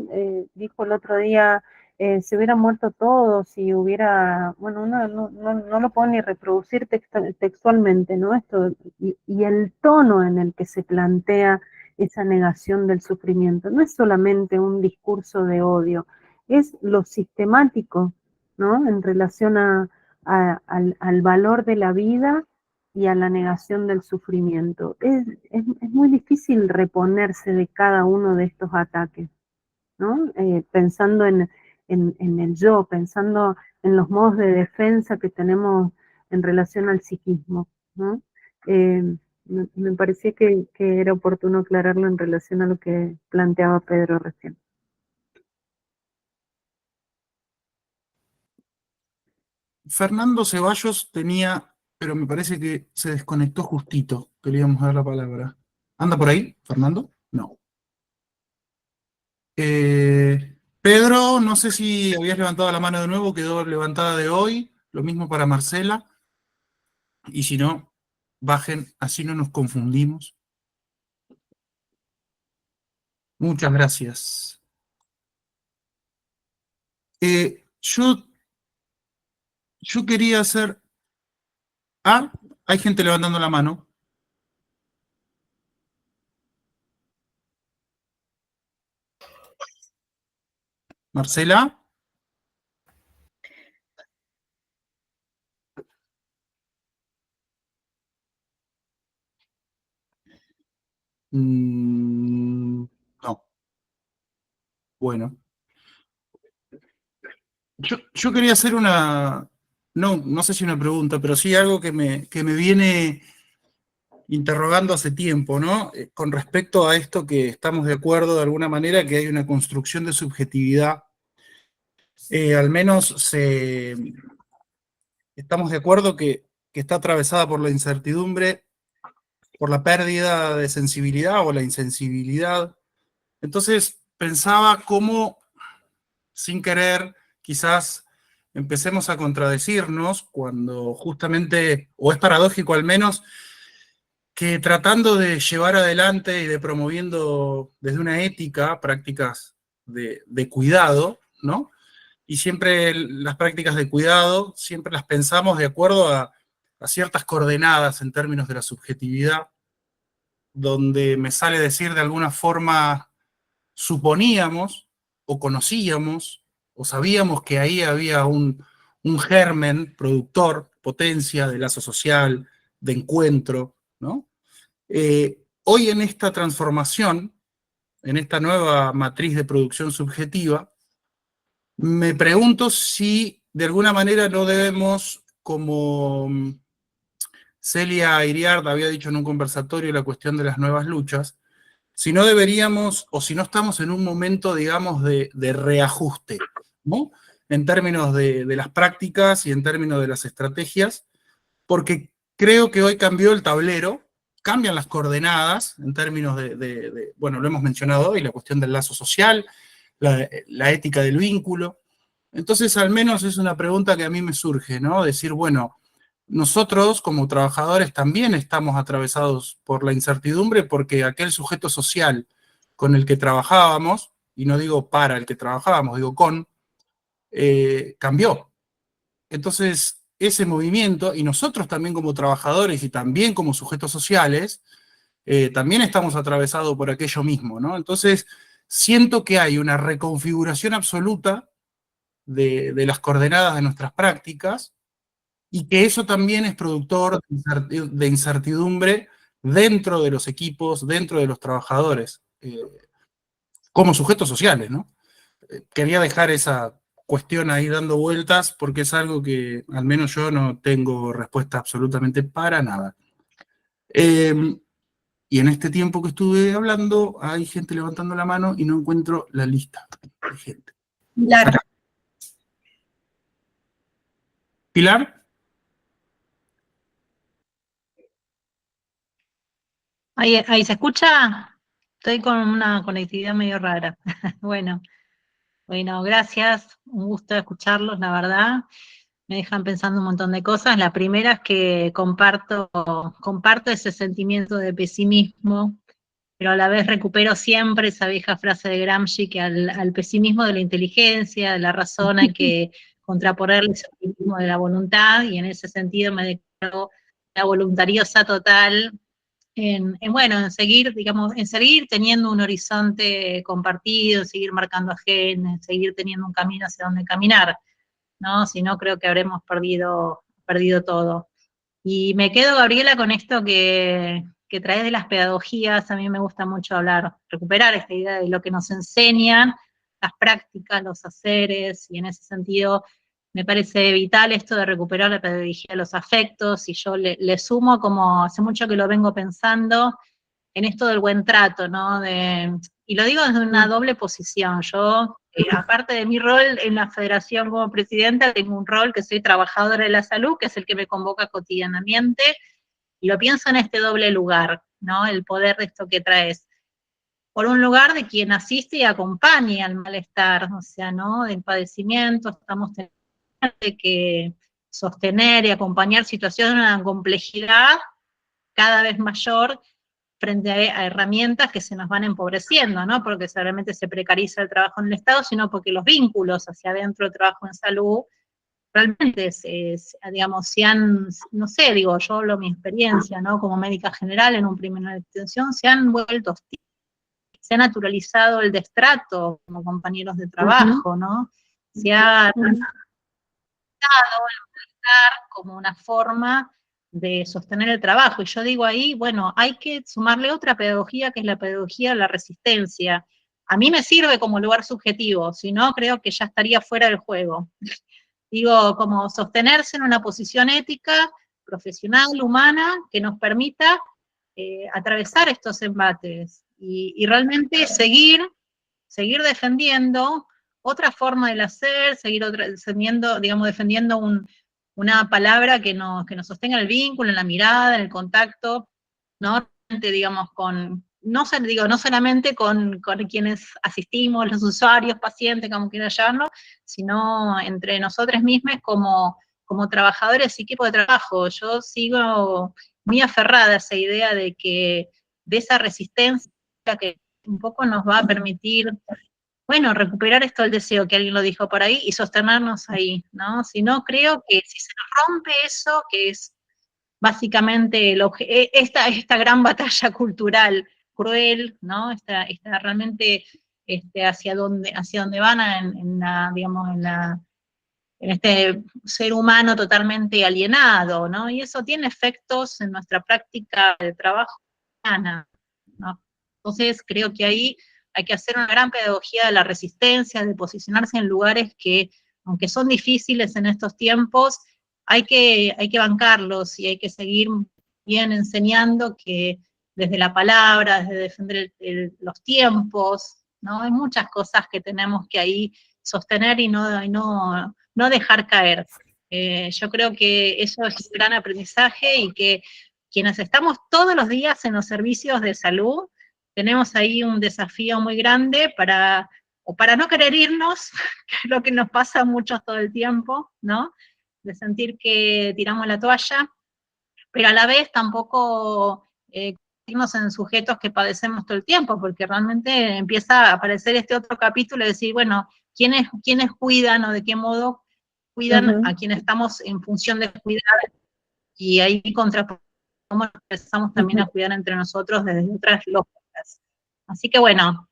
Dijo el otro día, se hubieran muerto todos si hubiera, bueno, no lo puedo ni reproducir textualmente, ¿no? Esto, y el tono en el que se plantea esa negación del sufrimiento no es solamente un discurso de odio, es lo sistemático, ¿no?, en relación al valor de la vida y a la negación del sufrimiento. Es muy difícil reponerse de cada uno de estos ataques, ¿no? Pensando en el yo, pensando en los modos de defensa que tenemos en relación al psiquismo, ¿no? Me parecía que era oportuno aclararlo en relación a lo que planteaba Pedro recién. Fernando Ceballos tenía, pero me parece que se desconectó justito, que le íbamos a dar la palabra. ¿Anda por ahí, Fernando? No. Pedro, no sé si habías levantado la mano de nuevo, quedó levantada de hoy, lo mismo para Marcela, y si no, bajen, así no nos confundimos. Muchas gracias. Yo quería hacer... Ah, hay gente levantando la mano. Marcela. No. Bueno. Yo quería hacer una... No sé si una pregunta, pero sí algo que me viene interrogando hace tiempo, ¿no? Con respecto a esto que estamos de acuerdo de alguna manera, que hay una construcción de subjetividad. Al menos estamos de acuerdo que está atravesada por la incertidumbre, por la pérdida de sensibilidad o la insensibilidad. Entonces pensaba cómo, sin querer, quizás empecemos a contradecirnos cuando justamente, o es paradójico al menos, que tratando de llevar adelante y de promoviendo desde una ética prácticas de cuidado, ¿no? Y siempre las prácticas de cuidado, siempre las pensamos de acuerdo a ciertas coordenadas en términos de la subjetividad, donde me sale decir de alguna forma, suponíamos o conocíamos o sabíamos que ahí había un germen productor, potencia de lazo social, de encuentro, ¿no? Hoy en esta transformación, en esta nueva matriz de producción subjetiva, me pregunto si de alguna manera no debemos como Celia Iriart había dicho en un conversatorio, la cuestión de las nuevas luchas, si no deberíamos, o si no estamos en un momento, digamos, de reajuste, ¿no? En términos de las prácticas y en términos de las estrategias, porque creo que hoy cambió el tablero, cambian las coordenadas en términos bueno, lo hemos mencionado hoy, la cuestión del lazo social, la ética del vínculo. Entonces, al menos es una pregunta que a mí me surge, ¿no? Decir, bueno, nosotros como trabajadores también estamos atravesados por la incertidumbre porque aquel sujeto social con el que trabajábamos, y no digo para el que trabajábamos, digo con, cambió. Entonces, ese movimiento, y nosotros también como trabajadores y también como sujetos sociales, también estamos atravesados por aquello mismo, ¿no? Entonces, siento que hay una reconfiguración absoluta de las coordenadas de nuestras prácticas, y que eso también es productor de incertidumbre dentro de los equipos, dentro de los trabajadores, como sujetos sociales, ¿no? Quería dejar esa cuestión ahí dando vueltas, porque es algo que al menos yo no tengo respuesta absolutamente para nada. Y en este tiempo que estuve hablando, hay gente levantando la mano y no encuentro la lista de gente. Pilar. ¿Pilar? ¿Ahí se escucha? Estoy con una conectividad medio rara. Bueno, gracias. Un gusto escucharlos, la verdad. Me dejan pensando un montón de cosas. La primera es que comparto ese sentimiento de pesimismo, pero a la vez recupero siempre esa vieja frase de Gramsci que al pesimismo de la inteligencia, de la razón, hay que contraponerle ese optimismo de la voluntad, y en ese sentido me declaro la voluntariosa total en seguir, digamos, en seguir teniendo un horizonte compartido, en seguir marcando agenda, en seguir teniendo un camino hacia donde caminar, ¿no? Si no, creo que habremos perdido todo. Y me quedo, Gabriela, con esto que traes de las pedagogías. A mí me gusta mucho recuperar esta idea de lo que nos enseñan, las prácticas, los haceres, y en ese sentido me parece vital esto de recuperar la pedagogía de los afectos, y yo le sumo, como hace mucho que lo vengo pensando, en esto del buen trato, ¿no? Y lo digo desde una doble posición. Yo, aparte de mi rol en la federación como presidenta, tengo un rol que soy trabajadora de la salud, que es el que me convoca cotidianamente, y lo pienso en este doble lugar, ¿no? El poder de esto que traes. Por un lugar de quien asiste y acompaña al malestar, o sea, ¿no? Del padecimiento, estamos teniendo que sostener y acompañar situaciones de una complejidad cada vez mayor frente a herramientas que se nos van empobreciendo, no porque solamente se precariza el trabajo en el Estado, sino porque los vínculos hacia adentro del trabajo en salud realmente digamos, no sé, digo, yo hablo mi experiencia, ¿no? Como médica general en un primer de extensión, se han vuelto hostiles, se ha naturalizado el destrato como compañeros de trabajo, ¿no? Se ha como una forma de sostener el trabajo. Y yo digo ahí, bueno, hay que sumarle otra pedagogía, que es la pedagogía de la resistencia. A mí me sirve como lugar subjetivo, si no, creo que ya estaría fuera del juego. Digo, como sostenerse en una posición ética, profesional, humana, que nos permita atravesar estos embates y realmente seguir defendiendo otra forma del hacer, seguir defendiendo una palabra que nos sostenga el vínculo, en la mirada, en el contacto, ¿no? Digamos, no solamente con quienes asistimos, los usuarios, pacientes, como quieran llamarlo, sino entre nosotros mismos como trabajadores y equipo de trabajo. Yo sigo muy aferrada a esa idea de esa resistencia que un poco nos va a permitir, bueno, recuperar esto del deseo, que alguien lo dijo por ahí, y sostenernos ahí, ¿no? Si no, creo que si se nos rompe eso, que es básicamente esta gran batalla cultural cruel, ¿no? Esta realmente hacia dónde van en este ser humano totalmente alienado, ¿no? Y eso tiene efectos en nuestra práctica de trabajo humana, ¿no? Entonces creo que ahí hay que hacer una gran pedagogía de la resistencia, de posicionarse en lugares que, aunque son difíciles en estos tiempos, hay que bancarlos y hay que seguir bien enseñando que desde la palabra, desde defender los tiempos, ¿no? Hay muchas cosas que tenemos que ahí sostener y no dejar caer. Yo creo que eso es un gran aprendizaje y que quienes estamos todos los días en los servicios de salud, tenemos ahí un desafío muy grande para no querer irnos, que es lo que nos pasa a muchos todo el tiempo, ¿no? De sentir que tiramos la toalla, pero a la vez tampoco convertirnos en sujetos que padecemos todo el tiempo, porque realmente empieza a aparecer este otro capítulo de decir, bueno, ¿quiénes cuidan o de qué modo cuidan a quienes estamos en función de cuidar? Y ahí cómo empezamos también a cuidar entre nosotros desde otras lógicas. Así que bueno,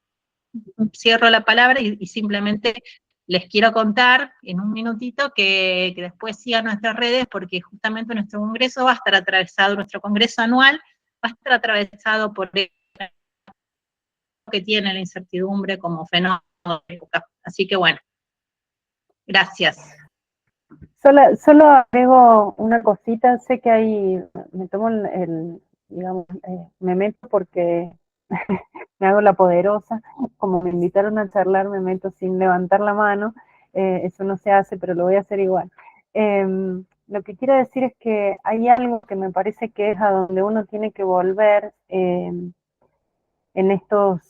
cierro la palabra y simplemente les quiero contar en un minutito que después sigan nuestras redes, porque justamente nuestro congreso va a estar atravesado, nuestro congreso anual va a estar atravesado por el que tiene la incertidumbre como fenómeno de época. Así que bueno, gracias. Solo agrego una cosita, sé que ahí me tomo digamos, me meto porque me hago la poderosa, como me invitaron a charlar me meto sin levantar la mano, eso no se hace, pero lo voy a hacer igual. Lo que quiero decir es que hay algo que me parece que es a donde uno tiene que volver en estos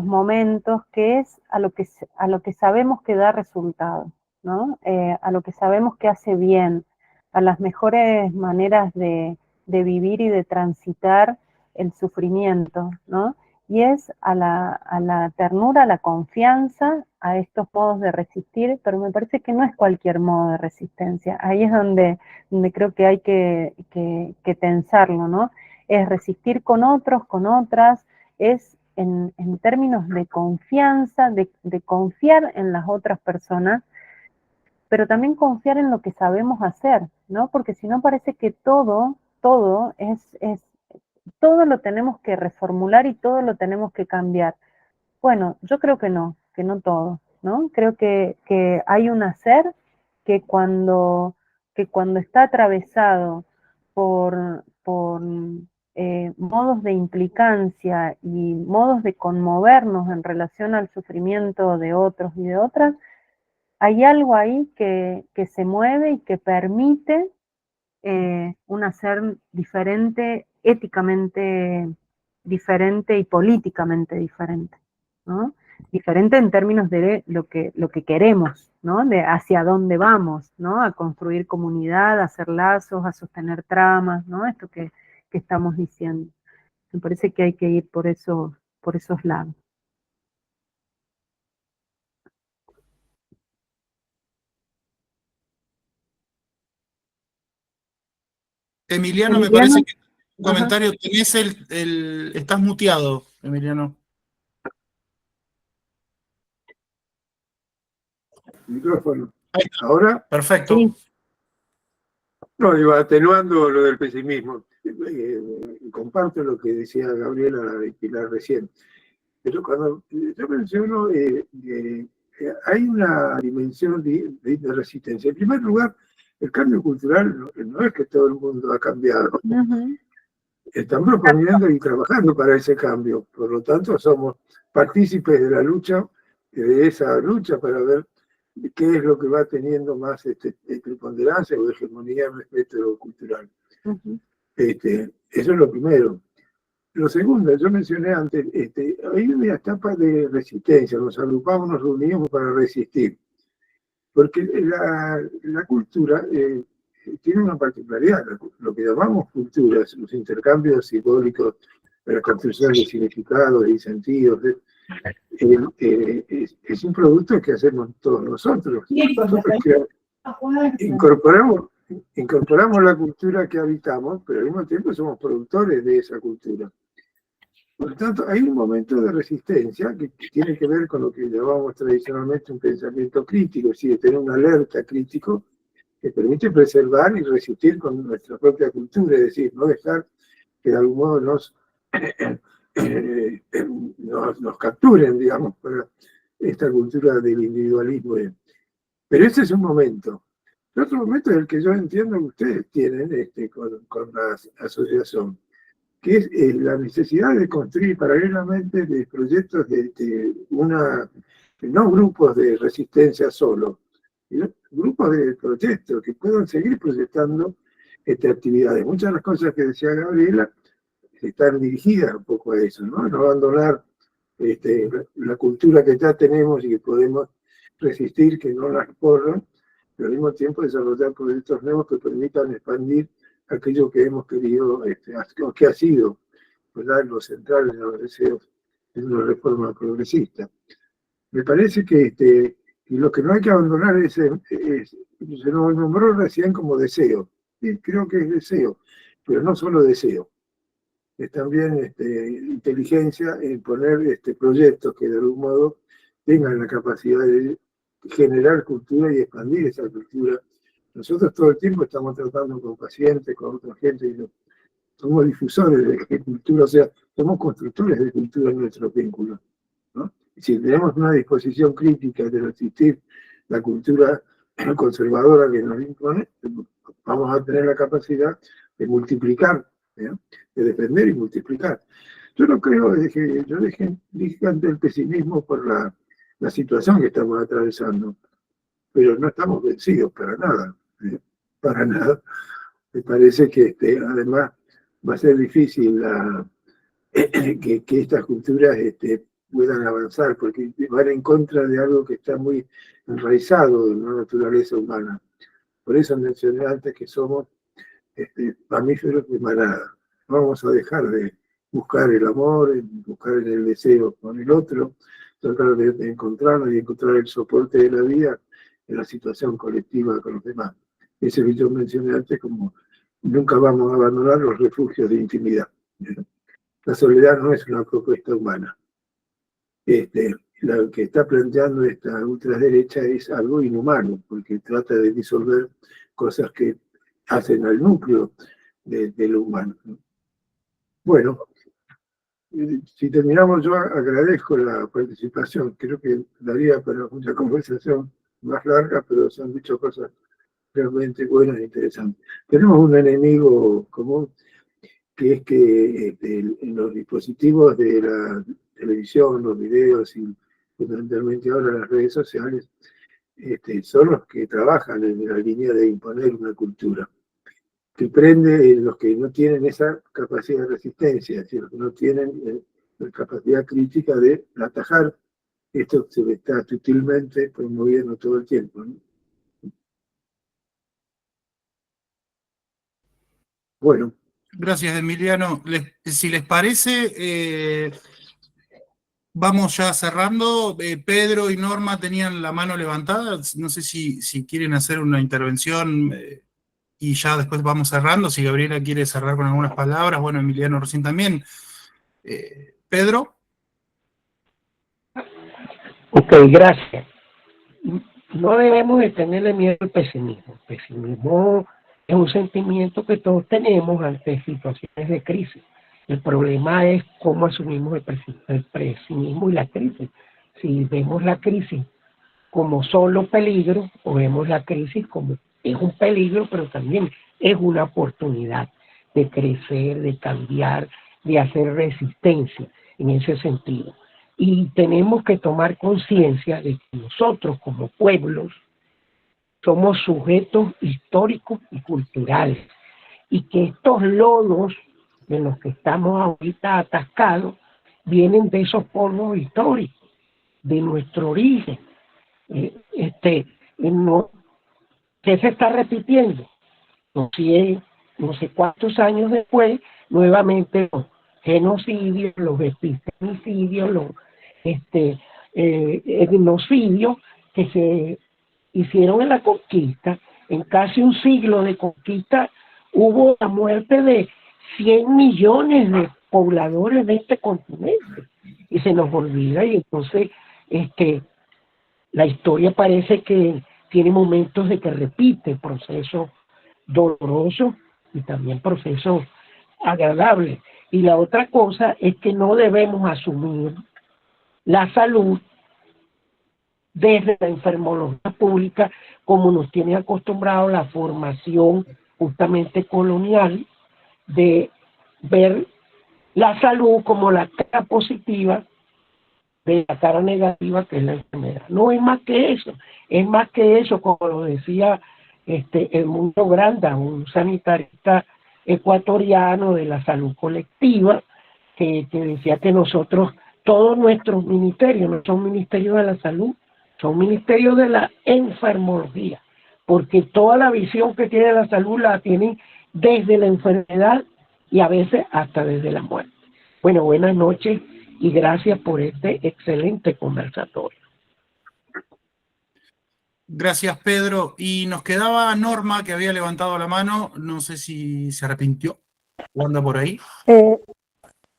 momentos, que es a lo que sabemos que da resultado, ¿no? A lo que sabemos que hace bien, a las mejores maneras de vivir y de transitar el sufrimiento, ¿no? Y es a la ternura, a la confianza, a estos modos de resistir, pero me parece que no es cualquier modo de resistencia. Ahí es donde creo que hay que tensarlo, ¿no? Es resistir con otros, con otras, es en términos de confianza, de confiar en las otras personas, pero también confiar en lo que sabemos hacer, ¿no? Porque si no parece que todo lo tenemos que reformular y todo lo tenemos que cambiar. Bueno, yo creo que no todo, ¿no? Creo que hay un hacer que cuando está atravesado por modos de implicancia y modos de conmovernos en relación al sufrimiento de otros y de otras, hay algo ahí que se mueve y que permite un hacer diferente, éticamente diferente y políticamente diferente, ¿no? Diferente en términos de lo que queremos, ¿no? De hacia dónde vamos, ¿no? A construir comunidad, a hacer lazos, a sostener tramas, ¿no? Esto que estamos diciendo. Me parece que hay que ir por esos lados. Emiliano, me parece que un comentario tenés estás muteado, Emiliano. Micrófono. Ahí está. ¿Ahora? Perfecto. Sí. No, iba atenuando lo del pesimismo. Comparto lo que decía Gabriela y Pilar recién. Pero cuando yo menciono, hay una dimensión de resistencia. En primer lugar, el cambio cultural no es que todo el mundo ha cambiado. Están proponiendo y trabajando para ese cambio. Por lo tanto, somos partícipes de la lucha, de esa lucha para ver qué es lo que va teniendo más preponderancia o hegemonía respecto a lo cultural. Eso es lo primero. Lo segundo, yo mencioné antes, hay una etapa de resistencia, nos agrupamos, nos reunimos para resistir. Porque la cultura tiene una particularidad, lo que llamamos culturas, los intercambios simbólicos, la construcción de significados y sentidos, es un producto que hacemos todos nosotros. Nosotros incorporamos la cultura que habitamos, pero al mismo tiempo somos productores de esa cultura. Por lo tanto, hay un momento de resistencia que tiene que ver con lo que llamamos tradicionalmente un pensamiento crítico, es decir, tener una alerta crítico que permite preservar y resistir con nuestra propia cultura, es decir, no dejar que de algún modo nos capturen, digamos, para esta cultura del individualismo. Pero ese es un momento. El otro momento es el que yo entiendo que ustedes tienen con la asociación, que es la necesidad de construir paralelamente de proyectos no grupos de resistencia solo, sino grupos de proyectos que puedan seguir proyectando actividades. Muchas de las cosas que decía Gabriela están dirigidas un poco a eso, ¿no? No abandonar la cultura que ya tenemos y que podemos resistir, que no las corran, pero al mismo tiempo desarrollar proyectos nuevos que permitan expandir aquello que hemos querido, que ha sido, ¿verdad?, lo central en los deseos de una reforma progresista. Me parece que lo que no hay que abandonar se nos nombró recién como deseo. Sí, creo que es deseo, pero no solo deseo. Es también inteligencia en poner proyectos que de algún modo tengan la capacidad de generar cultura y expandir esa cultura. Nosotros todo el tiempo estamos tratando con pacientes, con otra gente, y somos difusores de cultura, o sea, somos constructores de cultura en nuestros vínculos, ¿no? Y si tenemos una disposición crítica de resistir la cultura conservadora que nos impone, vamos a tener la capacidad de multiplicar, ¿eh?, de defender y multiplicar. Yo no creo, yo dije ante el pesimismo por la situación que estamos atravesando, pero no estamos vencidos para nada, para nada. Me parece que además va a ser difícil que estas culturas puedan avanzar, porque van en contra de algo que está muy enraizado en la naturaleza humana. Por eso mencioné antes que somos mamíferos de manada. No vamos a dejar de buscar el amor, buscar el deseo con el otro, tratar de encontrarnos y encontrar el soporte de la vida en la situación colectiva con los demás. Ese que yo mencioné antes, como nunca vamos a abandonar los refugios de intimidad. La soledad no es una propuesta humana. Lo que está planteando esta ultraderecha es algo inhumano, porque trata de disolver cosas que hacen al núcleo de lo humano. Bueno, si terminamos, yo agradezco la participación. Creo que daría para una conversación más larga, pero se han dicho cosas realmente buenas e interesantes. Tenemos un enemigo común, que es que en los dispositivos de la televisión, los videos y fundamentalmente ahora las redes sociales, son los que trabajan en la línea de imponer una cultura, que prende en los que no tienen esa capacidad de resistencia, es decir, los que no tienen la capacidad crítica de atajar esto que se está sutilmente promoviendo todo el tiempo, ¿no? Bueno. Gracias, Emiliano. Si les parece, vamos ya cerrando. Pedro y Norma tenían la mano levantada. No sé si quieren hacer una intervención y ya después vamos cerrando. Si Gabriela quiere cerrar con algunas palabras, bueno, Emiliano recién también. Pedro. Ok, gracias. No debemos de tenerle miedo al pesimismo. El pesimismo es un sentimiento que todos tenemos ante situaciones de crisis. El problema es cómo asumimos el pesimismo y la crisis. Si vemos la crisis como solo peligro, o vemos la crisis como es un peligro, pero también es una oportunidad de crecer, de cambiar, de hacer resistencia en ese sentido. Y tenemos que tomar conciencia de que nosotros como pueblos somos sujetos históricos y culturales, y que estos lodos de los que estamos ahorita atascados vienen de esos polvos históricos, de nuestro origen. ¿Qué se está repitiendo? No sé cuántos años después, nuevamente los genocidios, los epistemicidios, los etnocidios que se hicieron en la conquista. En casi un siglo de conquista hubo la muerte de 100 millones de pobladores de este continente, y se nos olvida, y entonces la historia parece que tiene momentos de que repite procesos dolorosos y también procesos agradables. Y la otra cosa es que no debemos asumir la salud desde la enfermología pública, como nos tiene acostumbrado la formación justamente colonial, de ver la salud como la cara positiva de la cara negativa que es la enfermedad. No es más que eso, es más que eso, como lo decía Edmundo Granda, un sanitarista ecuatoriano de la salud colectiva, que decía que nosotros, todos nuestros ministerios, no son ministerios de la salud, son ministerios de la enfermología, porque toda la visión que tiene la salud la tienen desde la enfermedad y a veces hasta desde la muerte. Bueno, buenas noches y gracias por este excelente conversatorio. Gracias, Pedro. Y nos quedaba Norma, que había levantado la mano, no sé si se arrepintió o anda por ahí.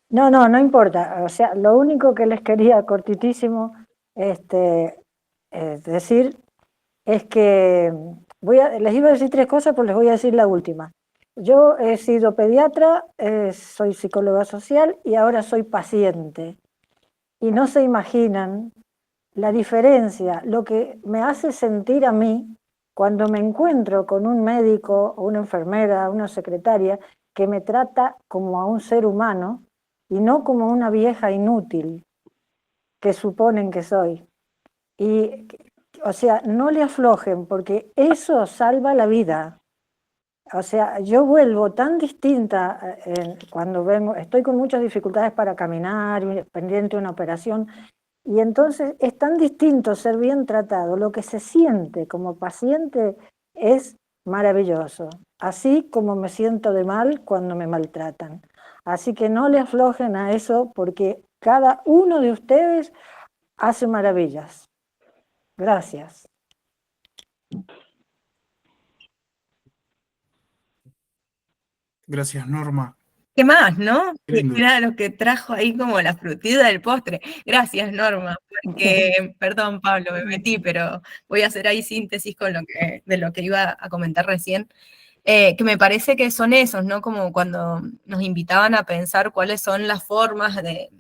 No importa. O sea, lo único que les quería cortitísimo decir es que les iba a decir 3 cosas, pero les voy a decir la última. Yo he sido pediatra, soy psicóloga social y ahora soy paciente. Y no se imaginan la diferencia, lo que me hace sentir a mí cuando me encuentro con un médico o una enfermera, una secretaria, que me trata como a un ser humano y no como una vieja inútil que suponen que soy. Y, o sea, no le aflojen, porque eso salva la vida. O sea, yo vuelvo tan distinta cuando vengo, estoy con muchas dificultades para caminar, pendiente de una operación, y entonces es tan distinto ser bien tratado. Lo que se siente como paciente es maravilloso, así como me siento de mal cuando me maltratan. Así que no le aflojen a eso, porque cada uno de ustedes hace maravillas. Gracias. Gracias, Norma. ¿Qué más, no? Qué lindo. Era lo que trajo ahí como la frutilla del postre. Gracias, Norma, porque, perdón, Pablo, me metí, pero voy a hacer ahí síntesis de lo que iba a comentar recién, que me parece que son esos, ¿no? Como cuando nos invitaban a pensar cuáles son las formas de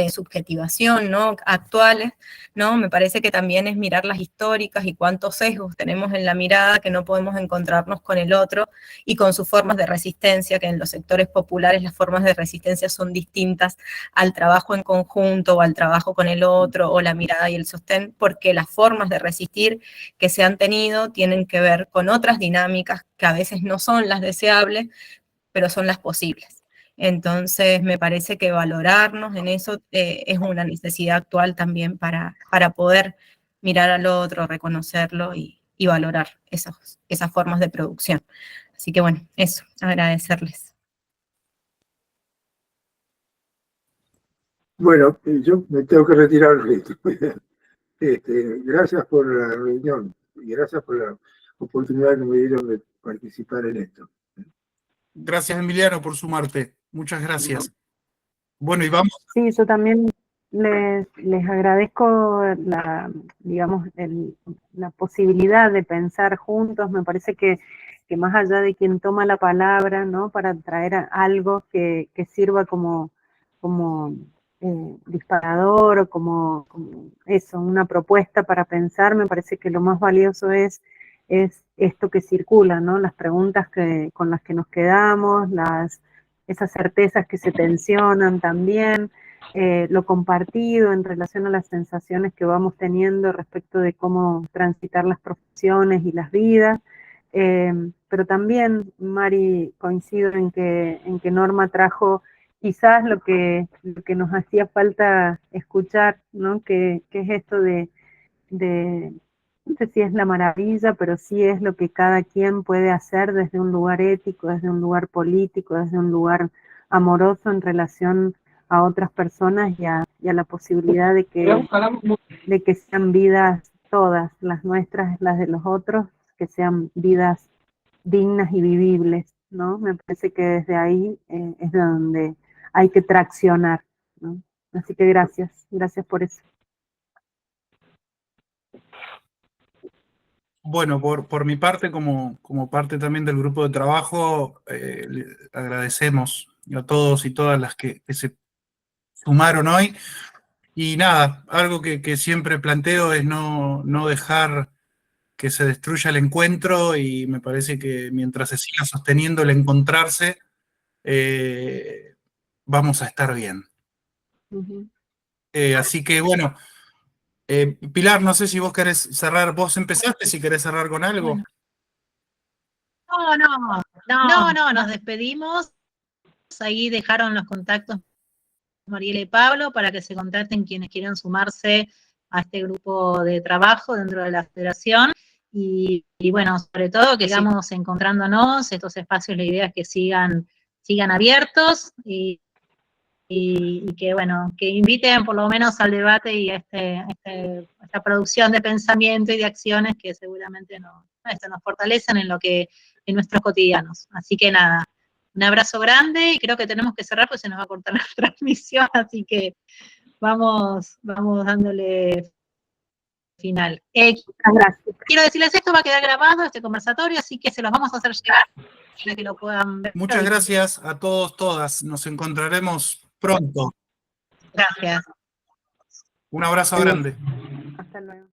subjetivación, ¿no? Actuales, ¿no? Me parece que también es mirar las históricas y cuántos sesgos tenemos en la mirada que no podemos encontrarnos con el otro y con sus formas de resistencia, que en los sectores populares las formas de resistencia son distintas al trabajo en conjunto o al trabajo con el otro o la mirada y el sostén, porque las formas de resistir que se han tenido tienen que ver con otras dinámicas que a veces no son las deseables, pero son las posibles. Entonces, me parece que valorarnos en eso es una necesidad actual también para poder mirar al otro, reconocerlo y valorar esas formas de producción. Así que bueno, eso, agradecerles. Bueno, yo me tengo que retirar. Gracias por la reunión y gracias por la oportunidad que me dieron de participar en esto. Gracias, Emiliano, por sumarte. Muchas gracias. Bueno, y vamos. Sí, yo también les agradezco la posibilidad de pensar juntos. Me parece que más allá de quien toma la palabra, ¿no? Para traer algo que sirva como disparador o como eso, una propuesta para pensar, me parece que lo más valioso es esto que circula, ¿no? Las preguntas con las que nos quedamos, esas certezas que se tensionan también, lo compartido en relación a las sensaciones que vamos teniendo respecto de cómo transitar las profesiones y las vidas. Pero también, Mari, coincido en que Norma trajo quizás lo que nos hacía falta escuchar, ¿no? Que es esto de no sé si es la maravilla, pero sí es lo que cada quien puede hacer desde un lugar ético, desde un lugar político, desde un lugar amoroso en relación a otras personas y a la posibilidad de que sean vidas todas, las nuestras, las de los otros, que sean vidas dignas y vivibles, ¿no? Me parece que desde ahí es de donde hay que traccionar, ¿no? Así que gracias por eso. Bueno, por mi parte, como parte también del grupo de trabajo, le agradecemos a todos y todas las que se sumaron hoy Y nada, algo que siempre planteo es no dejar que se destruya el encuentro, y me parece que mientras se siga sosteniendo el encontrarse, vamos a estar bien. Así que bueno, Pilar, no sé si vos querés cerrar, vos empezaste, si querés cerrar con algo. No, nos despedimos. Ahí dejaron los contactos Mariela y Pablo para que se contacten quienes quieran sumarse a este grupo de trabajo dentro de la federación. Y bueno, sobre todo que sigamos encontrándonos, estos espacios, la idea es que sigan abiertos y que bueno, que inviten por lo menos al debate y a esta producción de pensamiento y de acciones que seguramente nos fortalecen en nuestros cotidianos. Así que nada, un abrazo grande, y creo que tenemos que cerrar porque se nos va a cortar la transmisión, así que vamos dándole final. Gracias. Quiero decirles, esto va a quedar grabado, este conversatorio, así que se los vamos a hacer llegar para que lo puedan ver. Muchas gracias a todos, todas. Nos encontraremos pronto. Gracias. Un abrazo grande. Hasta luego.